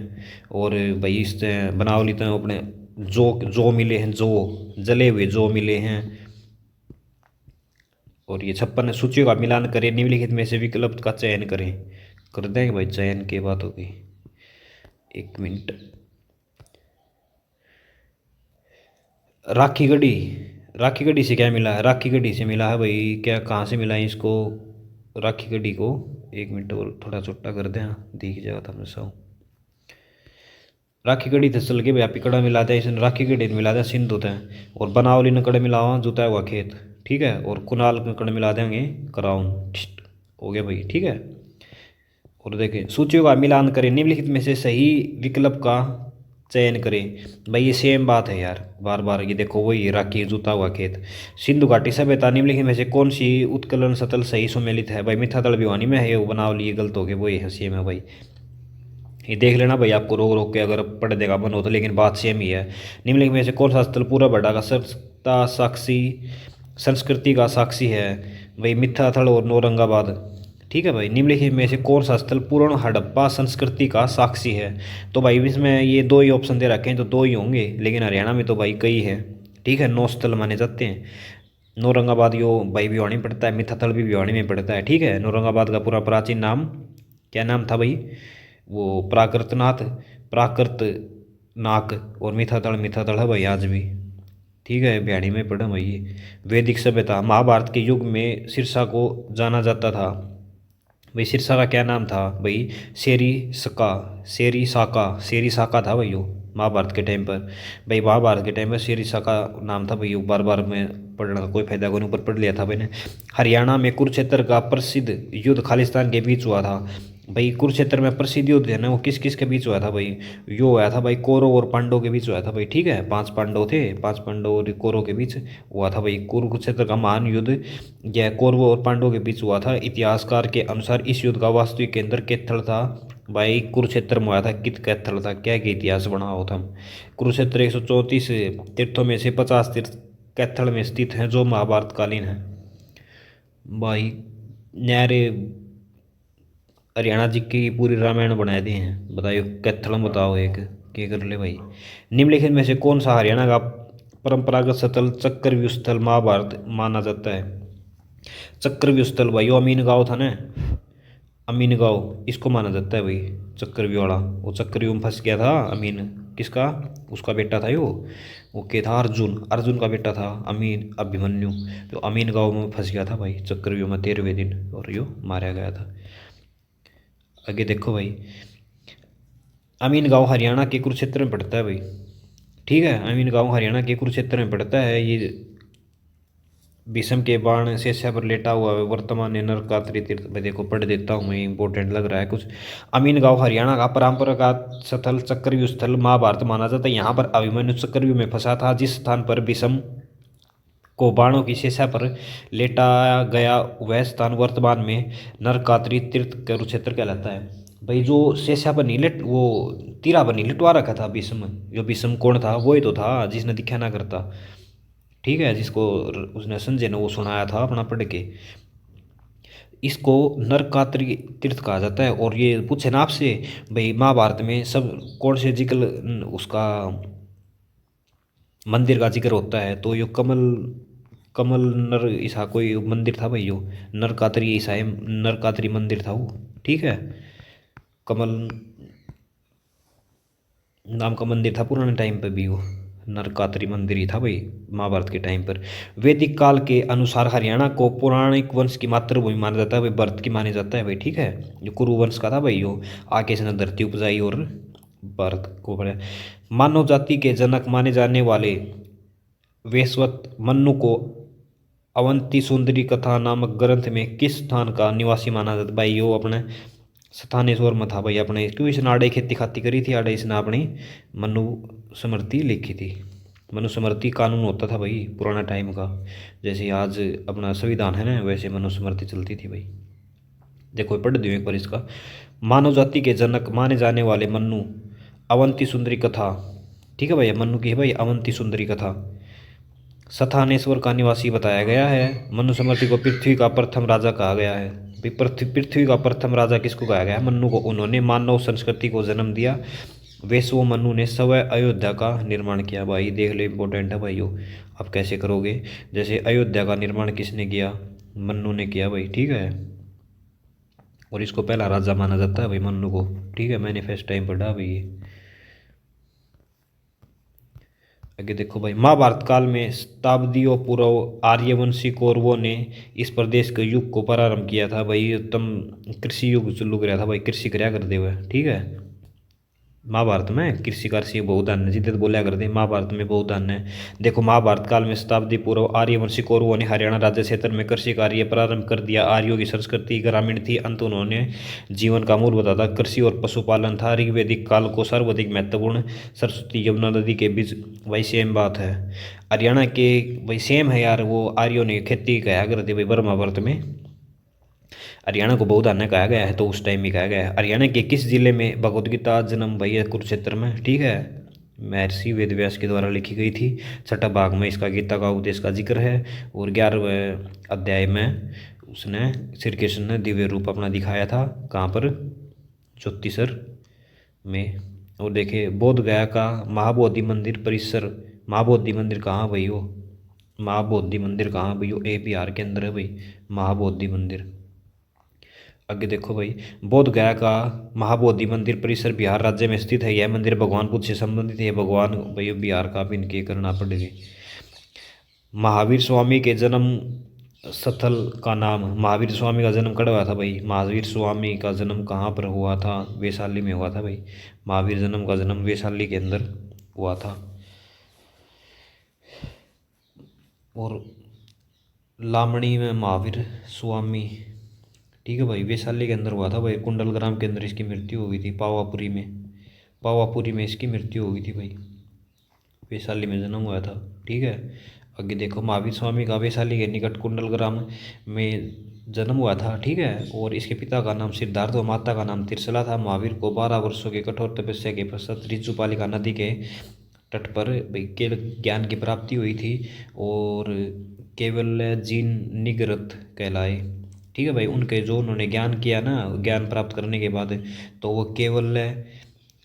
और भाई इस बनावली तो अपने जो मिले हैं, जो जले हुए जो मिले हैं। और ये 56 सूचियों का मिलान करें, निम्नलिखित में से विकल्प का चयन करें। कर देंगे भाई चयन की बात होगी, एक मिनट। राखीगढ़ी, राखीगढ़ी से क्या मिला है, राखीगढ़ी से मिला है भाई, क्या कहाँ से मिला है इसको राखीगढ़ी को, 1 मिनट और थोड़ा छोटा कर दें, दिख जाएगा था मैं साऊ। राखी गढ़ी थे चल के भैया कड़ा मिला दिया इसने, राखी गढ़ी मिला दिया सिंधु थे, और बनावली ने कड़े मिलावा जुताया हुआ खेत, ठीक है, और कुनाल के कड़े मिला देंगे कराउन, हो गया भाई, ठीक है। और देखें सूचियों का मिलान करें, निम्नलिखित में से सही विकल्प का चयन करें। भाई ये सेम बात है यार, बार बार ये देखो वही राखी जुता हुआ खेत। सिंधु घाटी सभ्यता निम्नलिखित में से कौन सी उत्कलन सतल सही सुमेलित है। भाई मिथ्यातल भिवानी में है, वो बनावली गलत हो गए, वही है सेम है भाई। ये देख लेना भाई, आपको रोक रोक के अगर पढ़ देगा मन हो तो, लेकिन बात सेम ही है। निम्नलिखित में से कौन सा स्थल पूरा बड़ा का सभ्यता साक्षी संस्कृति का साक्षी है। भाई मिथ्याथल और नौरंगाबाद, ठीक है भाई। निम्नलिखित में से कौन सा स्थल पूर्ण हड़प्पा संस्कृति का साक्षी है। तो भाई इसमें ये दो ही ऑप्शन दे रखे हैं, तो दो ही होंगे, लेकिन हरियाणा में तो भाई कई है, ठीक है, 9 स्थल माने जाते हैं। नौरंगाबाद यो भाई भिवानी में पड़ता है, मिथ्याथल भी भिवानी में पड़ता है, ठीक है। नौरंगाबाद का पूरा प्राचीन नाम क्या नाम था भाई, वो प्राकृतनाथ, प्राकृत नाक, और मिथ्यातल है भाई आज भी, ठीक है, बिहाड़ी में पढ़ा भाई ये। वैदिक सभ्यता महाभारत के युग में सिरसा को जाना जाता था। भाई सिरसा का क्या नाम था भाई, शेरी साका था भाई, वो महाभारत के टाइम पर। भाई महाभारत के टाइम पर शेरी साका नाम था भाई, वो बार बार में पढ़ने का कोई फायदा कोई, ऊपर पढ़ लिया था मैंने। हरियाणा में कुरुक्षेत्र का प्रसिद्ध युद्ध खालिस्तान के बीच हुआ था। भाई कुरुक्षेत्र में प्रसिद्ध युद्ध है ना, वो किस किस के बीच हुआ था भाई, यो हुआ था भाई कौरव और पांडव के बीच हुआ था भाई, ठीक है। 5 पांडव थे, 5 पांडव और कौरव के बीच हुआ था भाई कुरुक्षेत्र का महान युद्ध, यह कौरव और पांडव के बीच हुआ था। इतिहासकार के अनुसार इस युद्ध का वास्तविक केंद्र कैथल था। भाई कुरुक्षेत्र में हुआ था, कित कैथल था, क्या क्या इतिहास बना हो था। कुरुक्षेत्र 134 तीर्थों में से 50 तीर्थ कैथल में स्थित हैं, जो महाभारत कालीन है। भाई न्यारे हरियाणा जी की पूरी रामायण बना दी हैं, बताइए कैथल में बताओ एक क्या कर ले भाई। निम्नलिखित में से कौन सा हरियाणा का परंपरागत स्थल चक्रव्यूह स्थल महाभारत माना जाता है। चक्रव्यूह स्थल भाई वो अमीन गांव था ना, अमीन गांव इसको माना जाता है भाई चक्रव्यूह वाला। वो चक्रव्यूह में फंस गया था अमीन, किसका, उसका बेटा था वो के था अर्जुन, अर्जुन का बेटा था अमीन अभिमन्यु। तो अमीन गांव में फंस गया था भाई चक्रव्यूह में 13वें दिन, और यो मारा गया था। आगे देखो भाई, अमीन गांव हरियाणा के कुरुक्षेत्र में पड़ता है भाई, ठीक है। अमीन गांव हरियाणा के कुरुक्षेत्र में पड़ता है। ये भीष्म के बाण शेषा पर लेटा हुआ है, वर्तमान में नरकात्री तीर्थ। मैं देखो पढ़ देता हूँ मैं, इंपॉर्टेंट लग रहा है कुछ। अमीन गांव हरियाणा का परंपरागत स्थल चक्रव्यूह स्थल महाभारत माना जाता है। यहाँ पर अभिमन्यु चक्रव्यूह में फंसा था, जिस स्थान पर भीष्म को बाणों की शेषा पर लेटाया गया वह स्थान वर्तमान में नरकात्री तीर्थ कुरुक्षेत्र कहलाता है। भाई जो शेषा पर नीलट वो तीरा पर नीलटवा रखा था भीष्म, जो भीष्म कौन था, वही तो था जिसने दिखा ना करता, ठीक है, जिसको उसने संजय ने वो सुनाया था अपना पढ़ के। इसको नरकात्री तीर्थ कहा जाता है। और ये पूछे ना आपसे भाई महाभारत में सब कौन से जिक्र उसका मंदिर का जिक्र होता है, तो यो कमल कमल नर ईसा कोई मंदिर था भाई, यो नरकात्री ईसा नरकात्री मंदिर था वो, ठीक है। कमल नाम का मंदिर था पुराने टाइम पे भी, वो नरकात्री मंदिर ही था भाई महाभारत के टाइम पर। वैदिक काल के अनुसार हरियाणा को पौराणिक वंश की मातृभूमि माना जाता है भाई, भरत की माने जाता है भाई, ठीक है। जो कुरु वंश का था भाई, यो आके इसने धरती उपजाई और भारत को बढ़ाया। मानव जाति के जनक माने जाने वाले वेशवत मन्नु को अवंती सुंदरी कथा नामक ग्रंथ में किस स्थान का निवासी माना जाता भाई, यो अपने स्थानेश्वर में था भाई अपने, क्यों इसने आड़े खेती खाती करी थी, आड़े इसने अपनी मनु स्मृति लिखी थी। मनुस्मृति कानून होता था भाई पुराना टाइम का, जैसे आज अपना संविधान है ना, वैसे मनुस्मृति चलती थी भाई। देखो पढ़ दियो एक बार इसका। मानव जाति के जनक माने जाने वाले मन्नु अवंती सुंदरी कथा, ठीक है भाई, मन्नु की है भाई अवंती सुंदरी कथा, स्थानेश्वर का निवासी बताया गया है। मनुस्मृति को पृथ्वी का प्रथम राजा कहा गया है। पृथ्वी का प्रथम राजा किसको कहा गया है, मन्नु को। उन्होंने मानव संस्कृति को जन्म दिया। वैश्व मनु ने स्वयं अयोध्या का निर्माण किया भाई, देख लो इंपॉर्टेंट है भाई। अब कैसे करोगे, जैसे अयोध्या का निर्माण किसने किया, मन्नु ने किया भाई, ठीक है। और इसको पहला राजा माना जाता है भाई मन्नु को, ठीक है, मैंने फर्स्ट टाइम पढ़ा भाई ये। आगे देखो भाई, महाभारत काल में शताब्दियों पूर्व आर्यवंशी कौरवों ने इस प्रदेश के युग को प्रारंभ किया था भाई। एकदम कृषि युग चलू गया था भाई, कृषि कर्या करते हुए, ठीक है। महाभारत में कृषि कार्य बहुत अन्य जितने तो बोला करते महाभारत में बहुत अन्य है। देखो, महाभारत काल में शताब्दी पूर्व आर्यवंशी कौरवों ने हरियाणा राज्य क्षेत्र में कृषि कार्य प्रारंभ कर दिया। आर्यों की संस्कृति ग्रामीण थी, अंत उन्होंने जीवन का मूल बताता कृषि और पशुपालन था। ऋग्वैदिक काल को सर्वाधिक महत्वपूर्ण सरस्वती यमुना नदी के बीच वही सेम बात है। हरियाणा के वही सेम है यार, वो आर्यों ने खेती कहा करते भाई ब्रह्मावर्त में। हरियाणा को बहुत अन्य कहा गया है, तो उस टाइम भी कहा गया है। हरियाणा के किस जिले में भगवद गीता जन्म भई है? कुरुक्षेत्र में, ठीक है। महर्षि वेदव्यास के द्वारा लिखी गई थी। छठा भाग में इसका गीता का उपदेश का जिक्र है। और 11वें अध्याय में उसने श्री कृष्ण ने दिव्य रूप अपना दिखाया था। कहाँ पर? ज्योतिषर में। और देखिए, बोध गया का महाबोधि मंदिर परिसर। महाबोधि मंदिर कहाँ भाई हो? महाबोधि मंदिर कहाँ भाई हो? बिहार के अंदर है भाई महाबोधि मंदिर। आगे देखो भाई, बोध गया का महाबोधि मंदिर परिसर बिहार राज्य में स्थित है। यह मंदिर भगवान बुद्ध से संबंधित है। भगवान भाई बिहार का भी इनके करना पड़ेगा। महावीर स्वामी के जन्म स्थल का नाम। महावीर स्वामी का जन्म कब हुआ था भाई? महावीर स्वामी का जन्म कहाँ पर हुआ था? वैशाली में हुआ था भाई। महावीर जन्म का जन्म वैशाली के अंदर हुआ था। और लामणी में महावीर स्वामी, ठीक है भाई, वैशाली के अंदर हुआ था भाई। कुंडल ग्राम के अंदर इसकी मृत्यु हो गई थी। पावापुरी में, पावापुरी में इसकी मृत्यु हो गई थी भाई। वैशाली में जन्म हुआ था, ठीक है। आगे देखो, महावीर स्वामी का वैशाली के निकट कुंडल ग्राम में जन्म हुआ था, ठीक है। और इसके पिता का नाम सिद्धार्थ और माता का नाम तिरसला था। महावीर को 12 वर्षों के कठोर तपस्या के पश्चात ऋजुपालिका नदी के तट पर भाई केवल ज्ञान की प्राप्ति हुई थी। और केवल जीन निगृत कहलाए, ठीक है भाई। उनके जो उन्होंने ज्ञान किया ना, ज्ञान प्राप्त करने के बाद, तो वो केवल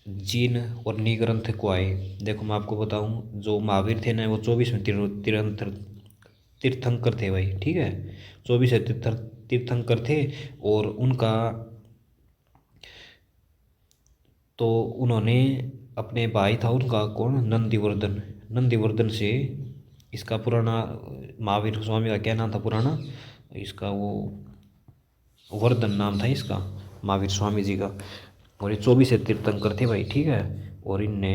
जीन और निग्रंथ को आए। देखो मैं आपको बताऊं, जो महावीर थे ना, वो 24 में तीर्थंकर थे भाई, ठीक है। 24 तीर्थंकर थे। और उनका तो उन्होंने अपने भाई था उनका, कौन? नंदीवर्धन। नंदीवर्धन से इसका पुराना, महावीर स्वामी का क्या नाम था पुराना इसका? वो वर्धन नाम था इसका, महावीर स्वामी जी का। और ये 24 तीर्थंकर थे भाई, ठीक है। और इनने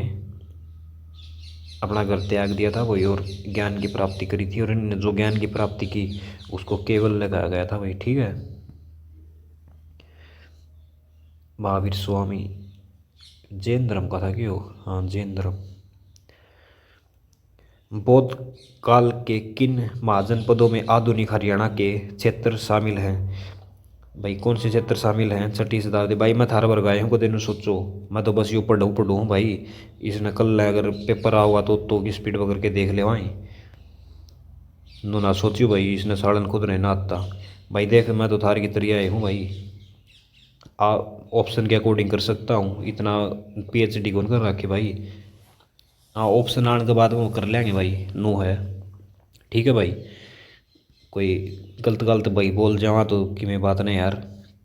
अपना घर त्याग दिया था भाई, और ज्ञान की प्राप्ति करी थी। और इनने जो ज्ञान की प्राप्ति की उसको केवल लगाया गया था भाई, ठीक है। महावीर स्वामी जैन धर्म का था क्यों? हाँ, जैन धर्म। बौद्ध काल के किन महाजनपदों में आधुनिक हरियाणा के क्षेत्र शामिल हैं? भाई कौन से क्षेत्र शामिल हैं? छठी शताब्दी भाई। मैं थारा वर्ग आया हूँ को दिन सोचो, मैं तो बस यूँ पढ़ूँ भाई। इसने कल अगर पेपर आ हुआ तो की स्पीड पकड़ के देख ले भाई। नो ना सोचियो भाई, इसने साड़न खुद नहीं ना आता भाई। देख, मैं तो थार की तरिया हूँ भाई। आ ऑप्शन के अकॉर्डिंग कर सकता हूँ, इतना PhD कौन कर रखे भाई। हाँ, ऑप्शन आने के बाद वो कर लेंगे भाई, नो है, ठीक है भाई। कोई गलत गलत भाई बोल जावा तो कि मैं बात नहीं यार,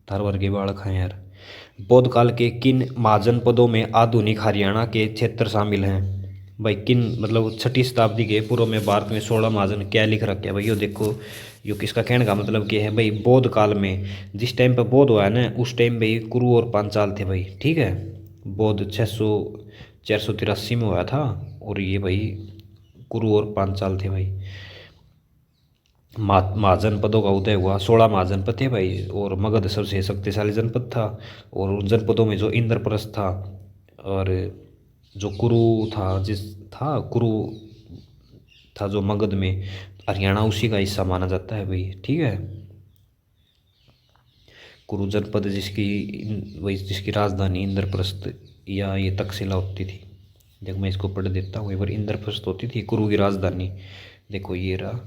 थार वर्गे बालक हैं यार। बौद्ध काल के किन महाजनपदों में आधुनिक हरियाणा के क्षेत्र शामिल हैं? भाई किन मतलब छठी शताब्दी के पूर्व में भारत में 16 महाजन क्या लिख रखे है भाई? यो देखो, यो किसका कहने का मतलब क्या है भाई? बौद्ध काल में जिस टाइम पर बौद्ध हुआ है ना, उस टाइम भाई कुरु और पांचाल थे भाई, ठीक है। बौद्ध 483 में हुआ था। और ये भाई कुरु और पांचाल थे भाई। महाजनपदों का उदय हुआ, 16 महाजनपद थे भाई। और मगध सबसे शक्तिशाली जनपद था। और उन जनपदों में जो इंद्रप्रस्थ था, और जो कुरु था, कुरु था जो मगध में, हरियाणा उसी का हिस्सा माना जाता है भाई, ठीक है। कुरु जनपद जिसकी राजधानी इंद्रप्रस्थ या ये तक्षशिला होती थी। देखो मैं इसको पढ़ देता हूँ एक बार। इंद्रप्रस्थ होती थी कुरु की राजधानी। देखो ये रहा,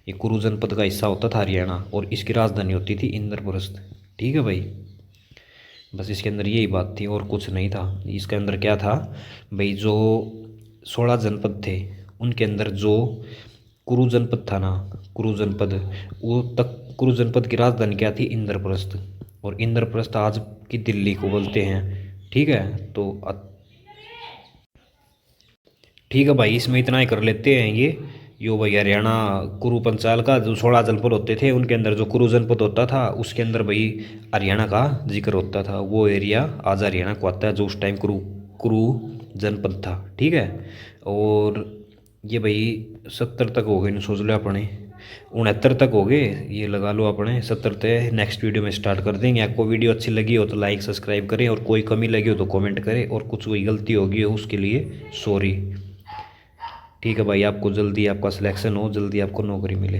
ये कुरु जनपद का हिस्सा होता था हरियाणा, और इसकी राजधानी होती थी इंद्रप्रस्थ, ठीक है भाई। बस इसके अंदर यही बात थी और कुछ नहीं था। इसके अंदर क्या था भाई, जो 16 जनपद थे उनके अंदर जो कुरु जनपद था ना, कुरु जनपद, वो तक कुरु जनपद की राजधानी क्या थी? इंद्रप्रस्थ। और इंद्रप्रस्थ आज की दिल्ली को बोलते हैं, ठीक है। तो ठीक है भाई, इसमें इतना ही कर लेते हैं। ये यो भाई हरियाणा कुरु पंचाल का जो 16 जनपद होते थे उनके अंदर जो कुरु जनपद होता था उसके अंदर भाई हरियाणा का जिक्र होता था। वो एरिया आज हरियाणा को आता है जो उस टाइम कुरु कुरु जनपद था। ठीक है। और ये भाई 70 तक हो गए न, सोच लो अपने 69 तक हो गए, ये लगा लो अपने 70 तक। नेक्स्ट वीडियो में स्टार्ट कर देंगे। आपको वीडियो अच्छी लगी हो तो लाइक सब्सक्राइब करें, और कोई कमी लगी हो तो कमेंट करें, और कुछ कोई गलती होगी हो उसके लिए सॉरी। ठीक है भाई, आपको जल्दी आपका सिलेक्शन हो, जल्दी आपको नौकरी मिले।